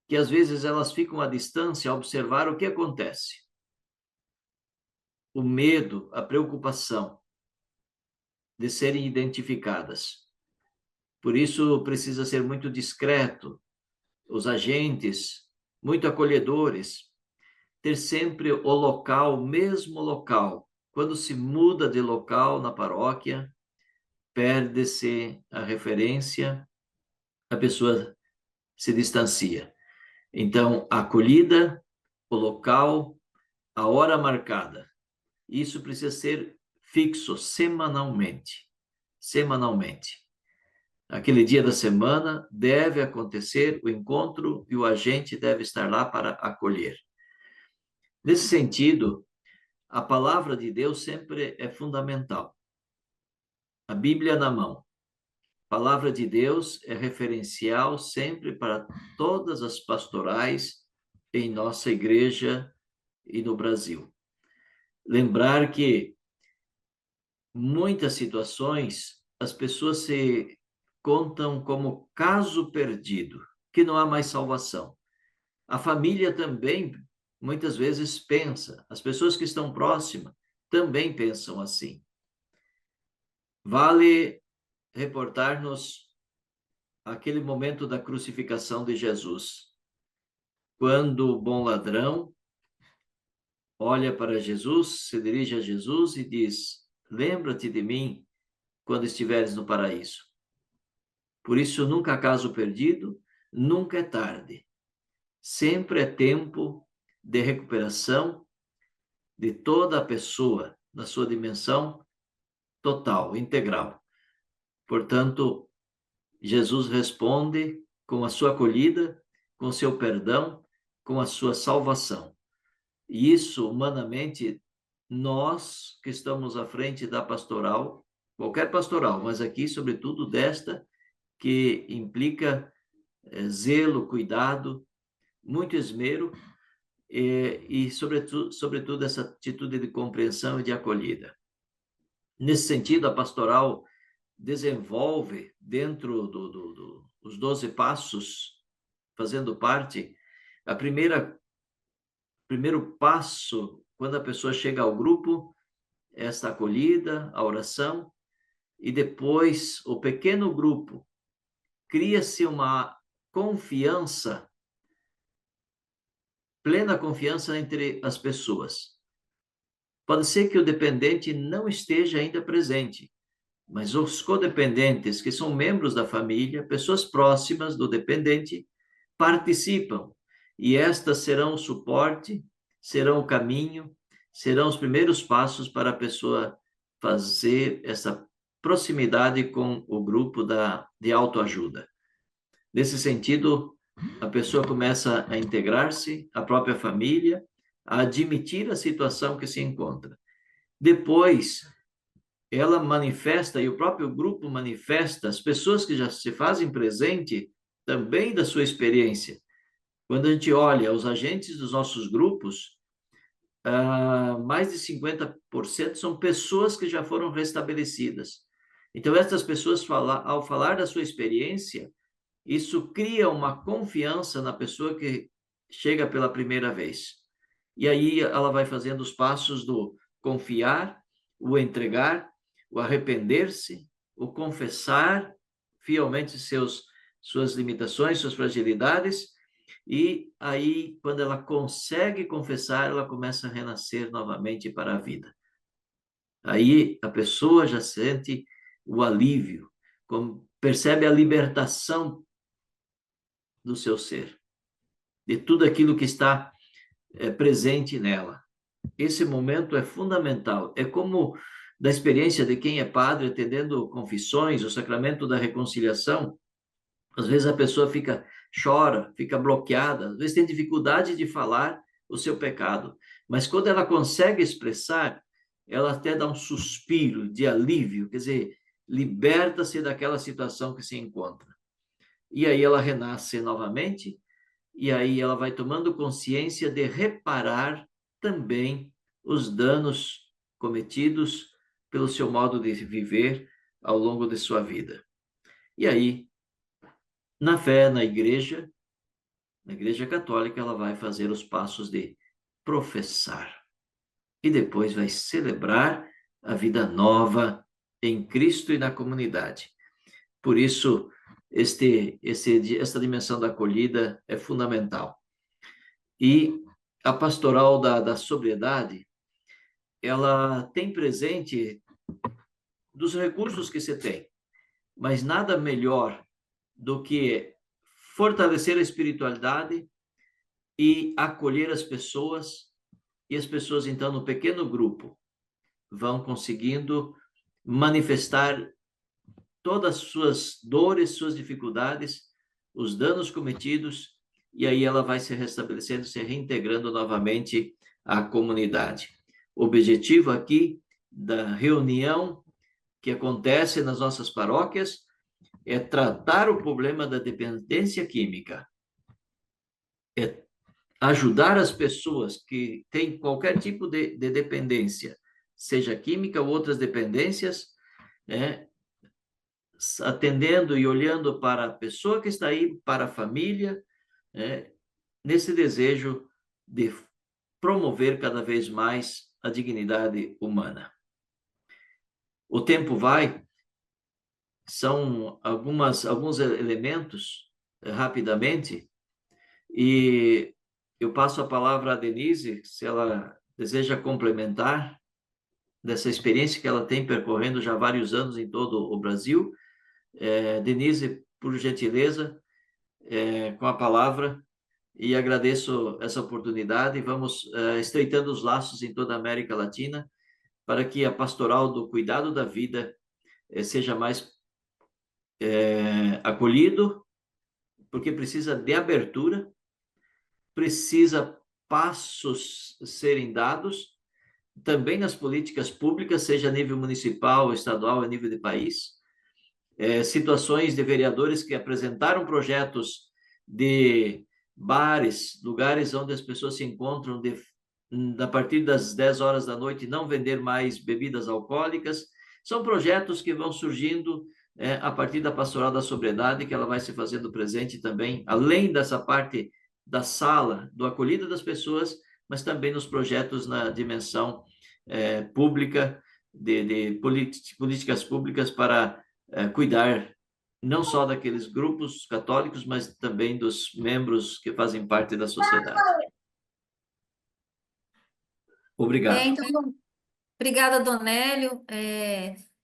que, às vezes, elas ficam à distância a observar o que acontece. O medo, a preocupação de serem identificadas. Por isso, precisa ser muito discreto, os agentes, muito acolhedores, ter sempre o local, o mesmo local. Quando se muda de local na paróquia, perde-se a referência, a pessoa se distancia. Então, a acolhida, o local, a hora marcada. Isso precisa ser fixo, semanalmente. Semanalmente. Aquele dia da semana deve acontecer o encontro e o agente deve estar lá para acolher. Nesse sentido, a palavra de Deus sempre é fundamental. a Bíblia na mão. A palavra de Deus é referencial sempre para todas as pastorais em nossa igreja e no Brasil. Lembrar que muitas situações as pessoas se contam como caso perdido, que não há mais salvação. A família também muitas vezes pensa, as pessoas que estão próximas também pensam assim. Vale reportar-nos aquele momento da crucificação de Jesus, quando o bom ladrão olha para Jesus, se dirige a Jesus e diz: lembra-te de mim quando estiveres no paraíso. Por isso, nunca há caso perdido, nunca é tarde. Sempre é tempo de recuperação de toda a pessoa, na sua dimensão total, integral. Portanto, Jesus responde com a sua acolhida, com o seu perdão, com a sua salvação. E isso, humanamente, nós que estamos à frente da pastoral, qualquer pastoral, mas aqui, sobretudo, desta, que implica zelo, cuidado, muito esmero e sobretudo, essa atitude de compreensão e de acolhida. Nesse sentido, a pastoral desenvolve, dentro dos 12 passos, fazendo parte, primeiro passo, quando a pessoa chega ao grupo, esta acolhida, a oração, e depois o pequeno grupo, cria-se uma confiança, plena confiança entre as pessoas. Pode ser que o dependente não esteja ainda presente, mas os codependentes, que são membros da família, pessoas próximas do dependente, participam. E estas serão o suporte, serão o caminho, serão os primeiros passos para a pessoa fazer essa proximidade com o grupo de autoajuda. Nesse sentido, a pessoa começa a integrar-se, a própria família, a admitir a situação que se encontra. Depois, ela manifesta, e o próprio grupo manifesta, as pessoas que já se fazem presente também da sua experiência. Quando a gente olha os agentes dos nossos grupos, mais de 50% são pessoas que já foram restabelecidas. Então, essas pessoas, ao falar da sua experiência, isso cria uma confiança na pessoa que chega pela primeira vez. E aí ela vai fazendo os passos do confiar, o entregar, o arrepender-se, o confessar fielmente suas limitações, suas fragilidades, e aí, quando ela consegue confessar, ela começa a renascer novamente para a vida. Aí a pessoa já sente o alívio, percebe a libertação do seu ser, de tudo aquilo que está presente nela. Esse momento é fundamental. É como da experiência de quem é padre, atendendo confissões, o sacramento da reconciliação. Às vezes a pessoa chora, fica bloqueada, às vezes tem dificuldade de falar o seu pecado. Mas quando ela consegue expressar, ela até dá um suspiro de alívio, quer dizer, liberta-se daquela situação que se encontra. E aí ela renasce novamente, e aí ela vai tomando consciência de reparar também os danos cometidos pelo seu modo de viver ao longo de sua vida. E aí, na fé, na igreja católica, ela vai fazer os passos de professar e depois vai celebrar a vida nova em Cristo e na comunidade. Por isso, essa dimensão da acolhida é fundamental. E a pastoral da sobriedade, ela tem presente dos recursos que você tem, mas nada melhor do que fortalecer a espiritualidade e acolher as pessoas, e as pessoas, então, no pequeno grupo, vão conseguindo manifestar todas as suas dores, suas dificuldades, os danos cometidos, e aí ela vai se restabelecendo, se reintegrando novamente à comunidade. O objetivo aqui da reunião que acontece nas nossas paróquias é tratar o problema da dependência química, é ajudar as pessoas que têm qualquer tipo de dependência, seja química ou outras dependências, né, atendendo e olhando para a pessoa que está aí, para a família, né, nesse desejo de promover cada vez mais a dignidade humana. O tempo vai, são alguns elementos, rapidamente, e eu passo a palavra à Denise, se ela deseja complementar dessa experiência que ela tem percorrendo já vários anos em todo o Brasil. Denise, por gentileza, com a palavra, e agradeço essa oportunidade. Vamos estreitando os laços em toda a América Latina para que a pastoral do cuidado da vida seja mais acolhido, porque precisa de abertura, precisa passos serem dados, também nas políticas públicas, seja a nível municipal, estadual, a nível de país. Situações de vereadores que apresentaram projetos de bares, lugares onde as pessoas se encontram a partir das 10 horas da noite, não vender mais bebidas alcoólicas. São projetos que vão surgindo a partir da Pastoral da Sobriedade, que ela vai se fazendo presente também, além dessa parte da sala, do acolhido das pessoas, mas também nos projetos na dimensão pública, de políticas públicas para cuidar não só daqueles grupos católicos, mas também dos membros que fazem parte da sociedade. Obrigado. Então, obrigada, Donélio.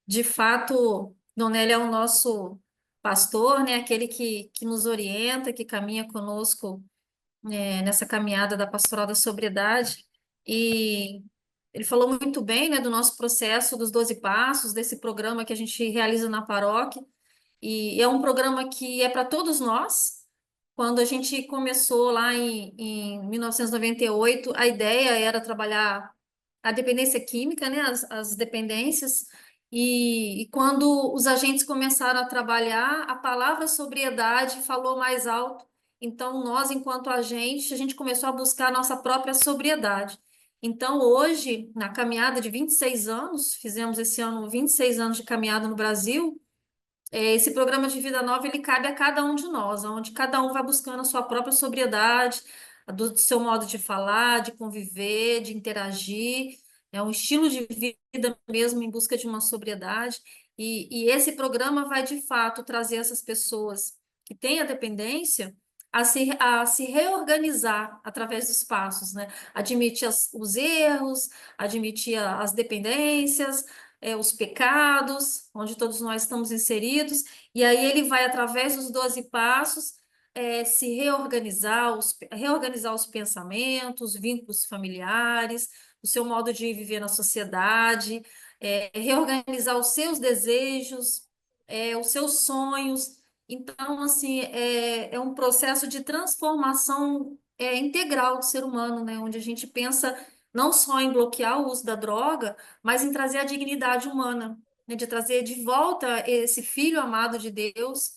De fato, Donélio é o nosso pastor, né? Aquele que nos orienta, que caminha conosco nessa caminhada da Pastoral da Sobriedade. E ele falou muito bem, né, do nosso processo dos 12 passos, desse programa que a gente realiza na paróquia. E é um programa que é para todos nós. Quando a gente começou lá em 1998, a ideia era trabalhar a dependência química, né, as dependências, e quando os agentes começaram a trabalhar, a palavra sobriedade falou mais alto. Então, nós, enquanto agente, a gente começou a buscar a nossa própria sobriedade. Então, hoje, na caminhada de 26 anos, fizemos esse ano 26 anos de caminhada no Brasil. Esse programa de vida nova, ele cabe a cada um de nós, onde cada um vai buscando a sua própria sobriedade, do seu modo de falar, de conviver, de interagir. É um estilo de vida mesmo em busca de uma sobriedade. E esse programa vai, de fato, trazer essas pessoas que têm a dependência a se reorganizar através dos passos, né? Admitir os erros, admitir as dependências, os pecados, onde todos nós estamos inseridos, e aí ele vai, através dos 12 passos, se reorganizar os pensamentos, vínculos familiares, o seu modo de viver na sociedade, reorganizar os seus desejos, os seus sonhos. Então, assim, é um processo de transformação integral do ser humano, né? Onde a gente pensa não só em bloquear o uso da droga, mas em trazer a dignidade humana, né, de trazer de volta esse filho amado de Deus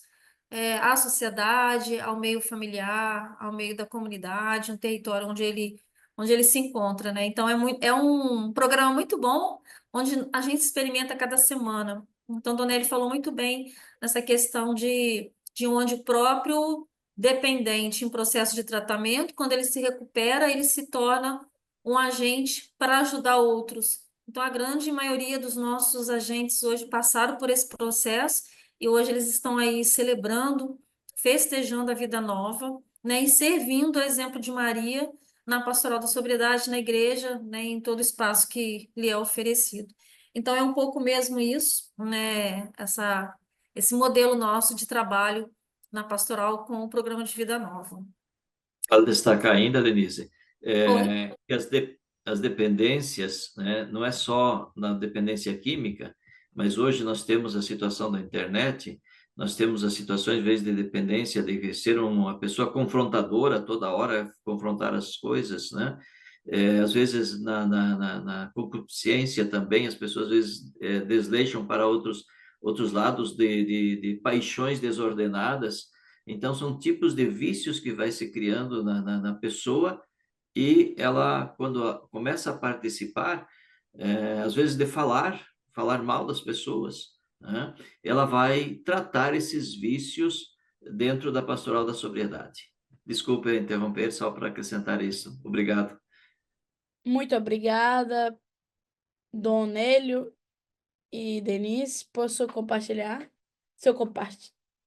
à sociedade, ao meio familiar, ao meio da comunidade, um território onde ele se encontra, né? Então é um programa muito bom, onde a gente experimenta cada semana. Então, Donelli falou muito bem nessa questão de onde o próprio dependente em processo de tratamento, quando ele se recupera, ele se torna um agente para ajudar outros. Então, a grande maioria dos nossos agentes hoje passaram por esse processo e hoje eles estão aí celebrando, festejando a vida nova, né, e servindo o exemplo de Maria na pastoral da sobriedade, na igreja, né, em todo o espaço que lhe é oferecido. Então, é um pouco mesmo isso, né, esse modelo nosso de trabalho na pastoral com o programa de vida nova. Vale destacar ainda, Denise, Oi? que as dependências, né, não é só na dependência química, mas hoje nós temos a situação da internet, nós temos as situações, às vezes, de dependência, de ser uma pessoa confrontadora toda hora, confrontar as coisas, né? Às vezes na concupiscência também, as pessoas às vezes desleixam para outros lados de paixões desordenadas. Então, são tipos de vícios que vai se criando na pessoa e ela, quando começa a participar, às vezes de falar mal das pessoas, né? Ela vai tratar esses vícios dentro da pastoral da sobriedade. Desculpe interromper, só para acrescentar isso. Obrigado. Muito obrigada, Dom Nélio e Denise, por seu compartilhar,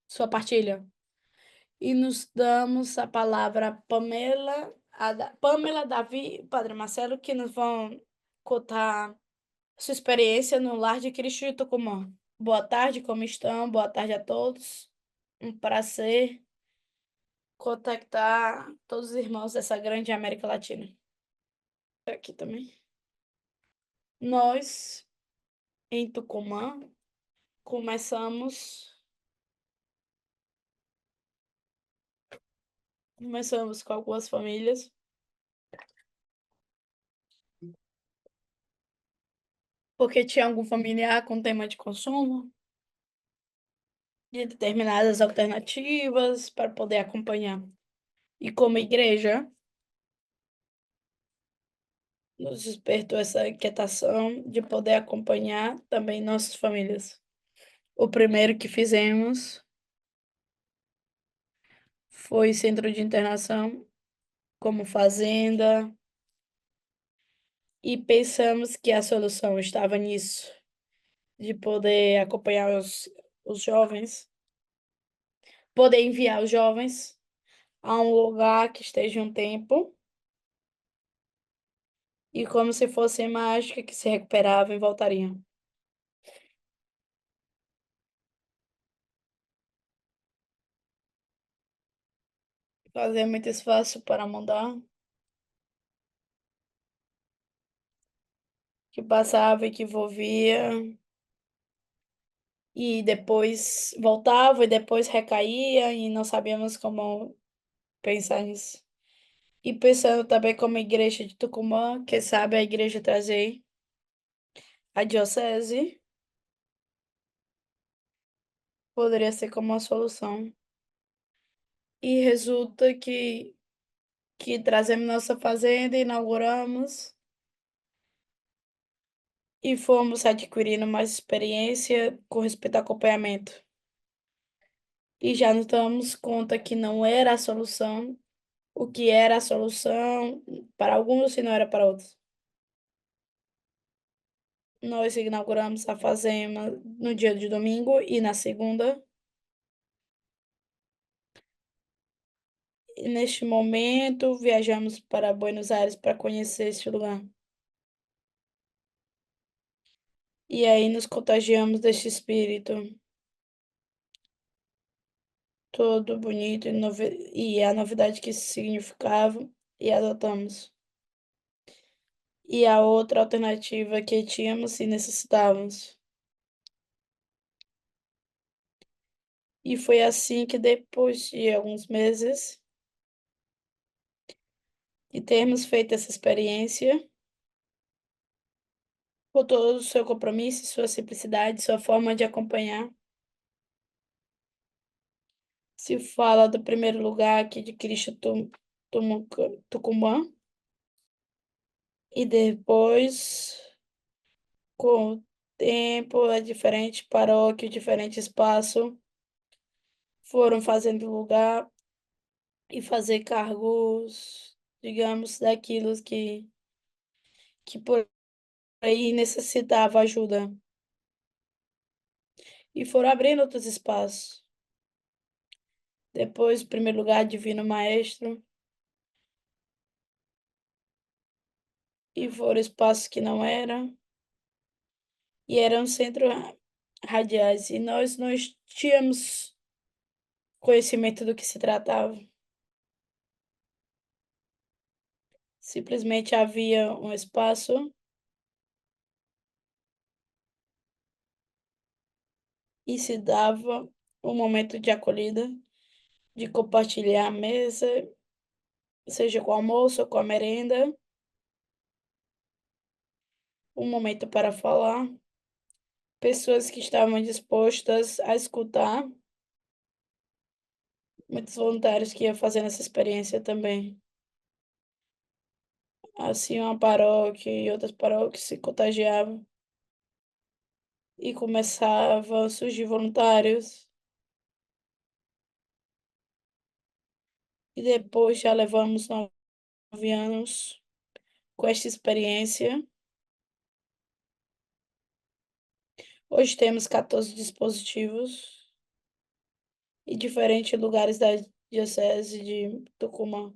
sua partilha. E nos damos a palavra a Pamela, Davi e Padre Marcelo, que nos vão contar sua experiência no Lar de Cristo de Tucumã. Boa tarde, como estão? Boa tarde a todos. Um prazer contactar todos os irmãos dessa grande América Latina. Aqui também. Nós, em Tucumã, começamos com algumas famílias, porque tinha algum familiar com tema de consumo, de determinadas alternativas para poder acompanhar. E como igreja, nos despertou essa inquietação de poder acompanhar também nossas famílias. O primeiro que fizemos foi centro de internação, como fazenda, e pensamos que a solução estava nisso, de poder acompanhar os jovens, poder enviar os jovens a um lugar que esteja um tempo, e como se fosse mágica, que se recuperavam e voltariam. Fazer muito esforço para mudar, que passava e que envolvia, e depois voltava e depois recaía, e não sabíamos como pensar nisso. E pensando também como igreja de Tucumã, quem sabe a igreja trazer a diocese poderia ser como uma solução. E resulta que trazemos nossa fazenda, inauguramos e fomos adquirindo mais experiência com respeito ao acompanhamento. E já nos damos conta que não era a solução, o que era a solução para alguns e não era para outros. Nós inauguramos a fazenda no dia de domingo e na segunda. E neste momento, viajamos para Buenos Aires para conhecer esse lugar. E aí nos contagiamos deste espírito todo bonito e a novidade que isso significava e adotamos. E a outra alternativa que tínhamos e necessitávamos. E foi assim que depois de alguns meses de termos feito essa experiência, com todo o seu compromisso, sua simplicidade, sua forma de acompanhar, se fala do primeiro lugar aqui de Cristo Tucumã, e depois, com o tempo, a diferente paróquia, diferente espaço, foram fazendo lugar e fazer cargos, digamos, daquilo que por aí necessitava ajuda. E foram abrindo outros espaços. Depois, em primeiro lugar, Divino Maestro, e foram espaços que não eram, e eram centros radiais, e nós não tínhamos conhecimento do que se tratava. Simplesmente havia um espaço e se dava um momento de acolhida, de compartilhar a mesa, seja com o almoço ou com a merenda, um momento para falar, pessoas que estavam dispostas a escutar, muitos voluntários que iam fazendo essa experiência também. Assim, uma paróquia e outras paróquias se contagiavam e começavam a surgir voluntários. E depois já levamos 9 anos com esta experiência. Hoje temos 14 dispositivos em diferentes lugares da Diocese de Tucumã.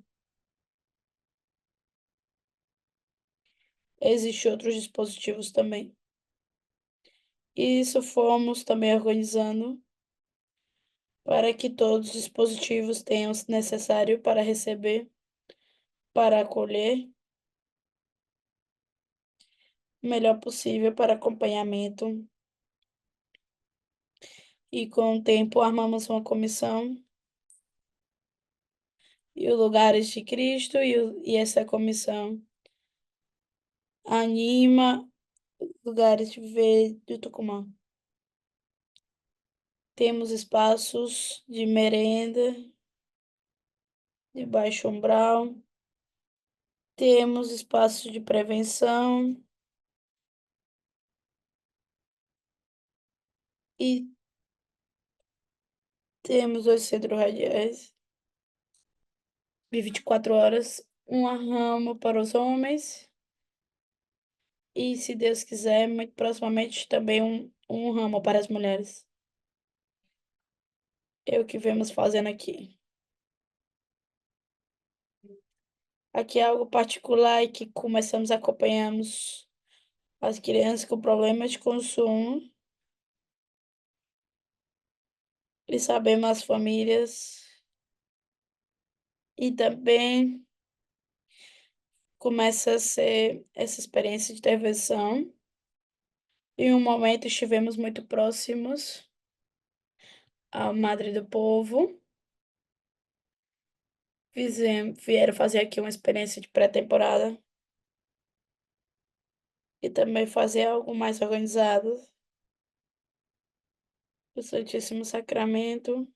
Existem outros dispositivos também. E isso fomos também organizando para que todos os dispositivos tenham o necessário para receber, para acolher, o melhor possível para acompanhamento. E com o tempo armamos uma comissão e o Lugares de Cristo e essa comissão anima Lugares de Viver do Tucumã. Temos espaços de merenda, de baixo umbral, temos espaços de prevenção e temos 2 centros radiais de 24 horas, uma ramo para os homens e, se Deus quiser, muito proximamente também um ramo para as mulheres. É o que vemos fazendo aqui. Aqui é algo particular e que começamos a acompanhamos as crianças com problemas de consumo e sabemos as famílias e também começa a ser essa experiência de intervenção. Em um momento estivemos muito próximos à Madre do Povo, vieram fazer aqui uma experiência de pré-temporada e também fazer algo mais organizado, o Santíssimo Sacramento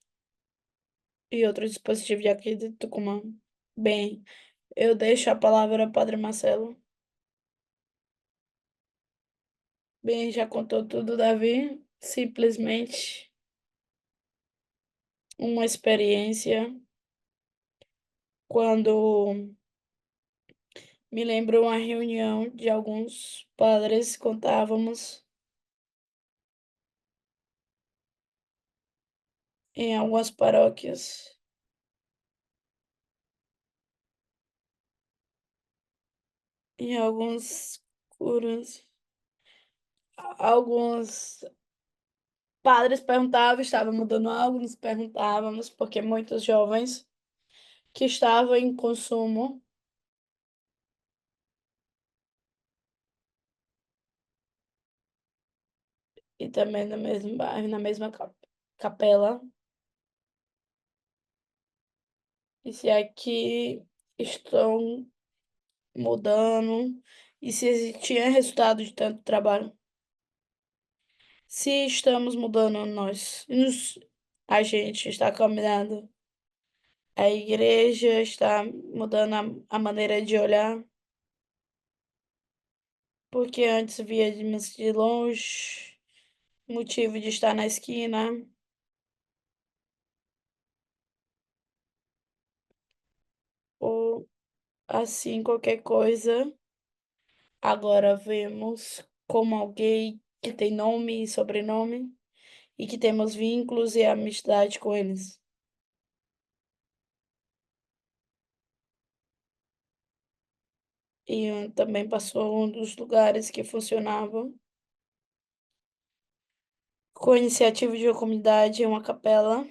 e outros dispositivos de aqui de Tucumã. Bem, eu deixo a palavra ao Padre Marcelo. Bem, já contou tudo, Davi. Simplesmente uma experiência. Quando me lembro uma reunião de alguns padres, contávamos em algumas paróquias, em alguns curas, alguns padres perguntavam, estavam mudando algo, nos perguntávamos, porque muitos jovens que estavam em consumo e também no mesmo bairro, na mesma capela, e se aqui estão mudando e se tinha resultado de tanto trabalho. Se estamos mudando a gente está caminhando, a igreja está mudando a maneira de olhar, porque antes víamos de longe, motivo de estar na esquina, ou assim qualquer coisa. Agora vemos como alguém que tem nome e sobrenome e que temos vínculos e amizade com eles. E também passou um dos lugares que funcionavam com a iniciativa de uma comunidade, uma capela.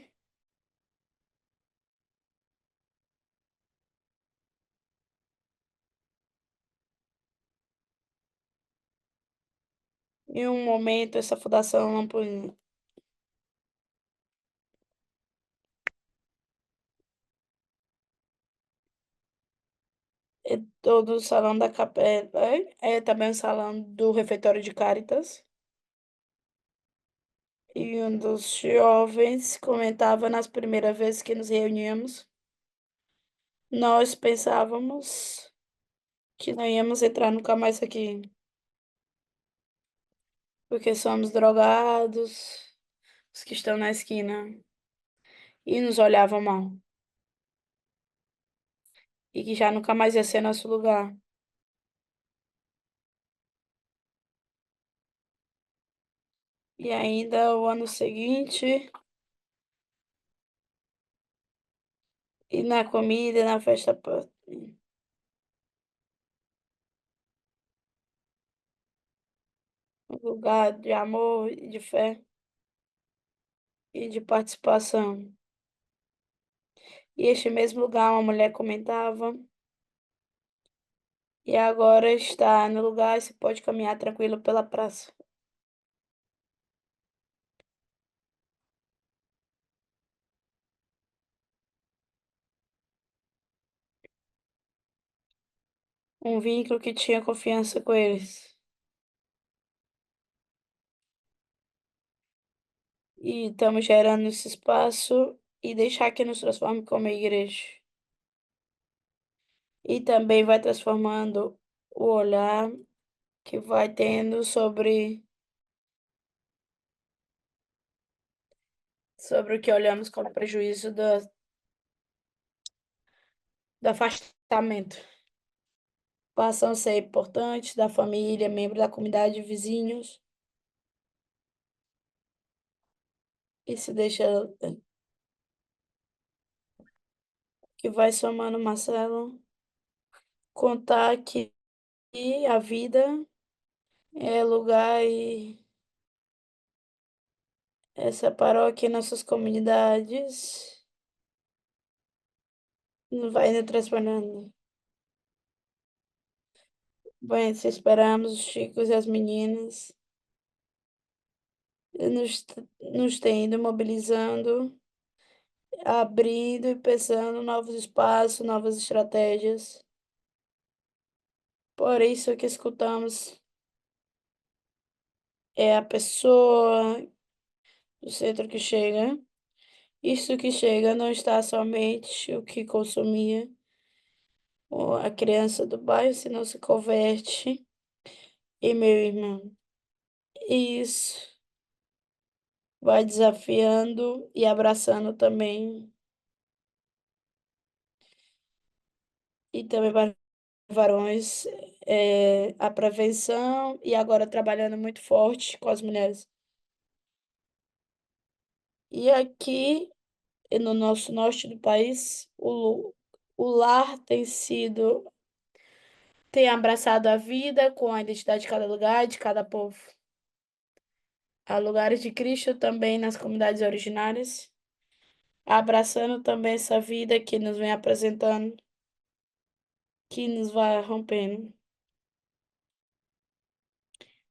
Em um momento, essa fundação não todo o salão da capela, também o salão do refeitório de Cáritas. E um dos jovens comentava nas primeiras vezes que nos reuníamos, nós pensávamos que não íamos entrar nunca mais aqui, porque somos drogados, os que estão na esquina, e nos olhavam mal, e que já nunca mais ia ser nosso lugar. E ainda o ano seguinte, e na comida, e na festa, um lugar de amor e de fé e de participação. E este mesmo lugar, uma mulher comentava, e agora está no lugar e se pode caminhar tranquilo pela praça. Um vínculo que tinha confiança com eles. E estamos gerando esse espaço e deixar que nos transforme como igreja. E também vai transformando o olhar que vai tendo sobre o que olhamos como prejuízo do afastamento. Passam a ser importantes da família, membros da comunidade, vizinhos. E se deixa que vai somando, Marcelo, contar que a vida é lugar e essa paróquia em nossas comunidades vai indo transformando. Bem, se esperamos os chicos e as meninas nos, nos tem ido mobilizando, abrindo e pensando novos espaços, novas estratégias. Por isso que escutamos é a pessoa do centro que chega. Isso que chega não está somente o que consumia ou a criança do bairro, senão se converte em meu irmão. E isso vai desafiando e abraçando também, e também para varões, a prevenção e agora trabalhando muito forte com as mulheres. E aqui, no nosso norte do país, o lar tem abraçado a vida com a identidade de cada lugar, de cada povo. Há lugares de Cristo também nas comunidades originárias, abraçando também essa vida que nos vem apresentando, que nos vai rompendo,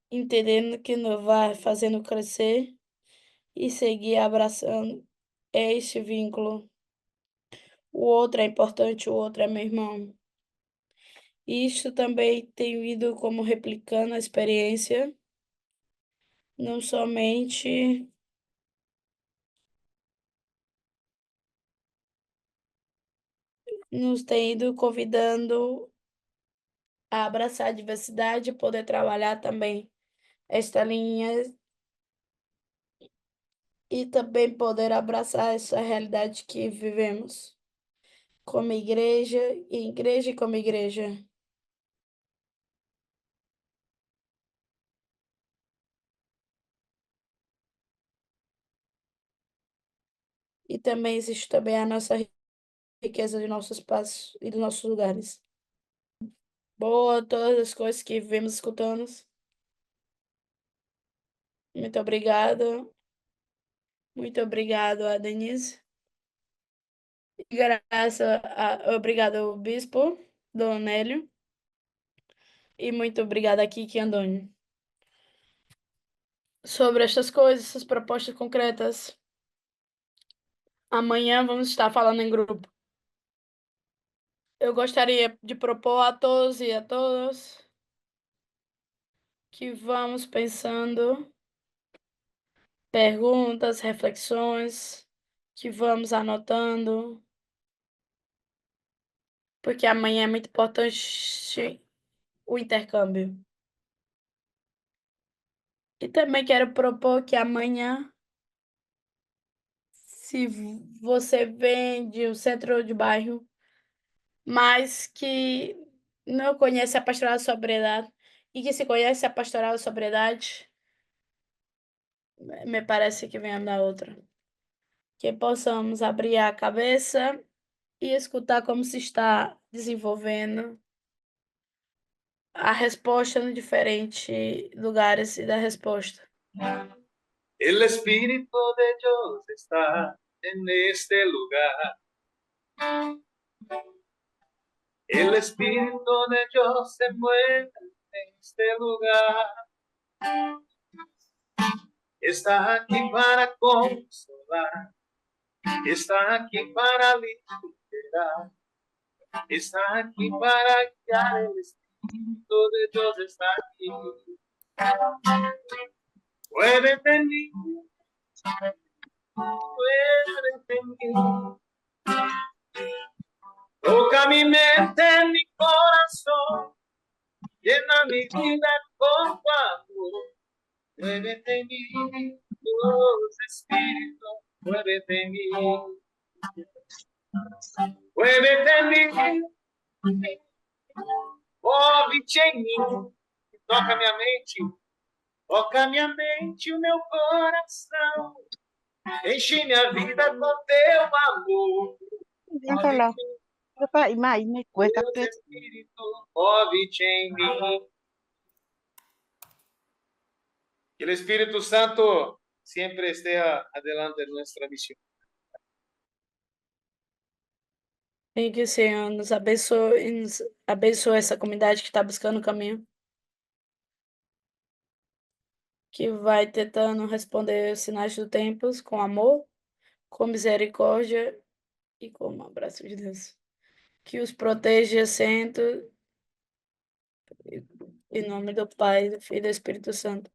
entendendo que nos vai fazendo crescer e seguir abraçando este vínculo. O outro é importante, o outro é meu irmão. Isto também tem ido como replicando a experiência, não somente nos tem ido convidando a abraçar a diversidade e poder trabalhar também esta linha e também poder abraçar essa realidade que vivemos como igreja e como igreja. E também existe também a nossa riqueza de nossos espaços e dos nossos lugares. Boa, todas as coisas que vivemos escutando. Muito obrigada. Muito obrigado a Denise. Obrigado ao Bispo, Dom Nélio. E muito obrigada a Kiki Andoni. Sobre estas coisas, essas propostas concretas, amanhã vamos estar falando em grupo. eu gostaria de propor a todos e a todas que vamos pensando perguntas, reflexões, que vamos anotando, porque amanhã é muito importante o intercâmbio. E também quero propor que amanhã, se você vem de um centro de bairro, mas que não conhece a Pastoral da Sobriedade e que se conhece a Pastoral da Sobriedade, me parece que vem da outra. Que possamos abrir a cabeça e escutar como se está desenvolvendo a resposta em diferentes lugares e da resposta. El Espíritu de Dios está en este lugar. El Espíritu de Dios se mueve en este lugar. Está aquí para consolar. Está aquí para liberar. Está aquí para guiar. El Espíritu de Dios está aquí. Muévete en mí. Muévete en mí. Toca mi mente, mi corazón. Llena mi vida con tu amor. Muévete en mí, Dios Espíritu, muévete en mí. Muévete en mí, move-te em mim. Toca minha mente e o meu coração. Enche minha vida com teu amor. Déjalo. Y más, y me cuesta. Deus Espíritu, move-te em mí. Que el Espíritu Santo siempre esté adelante de nuestra misión. E que o Senhor nos abençoe e nos abençoe essa comunidade que está buscando o caminho. Que vai tentando responder os sinais do tempo com amor, com misericórdia e com o abraço de Deus. Que os proteja sempre, em nome do Pai, do Filho e do Espírito Santo.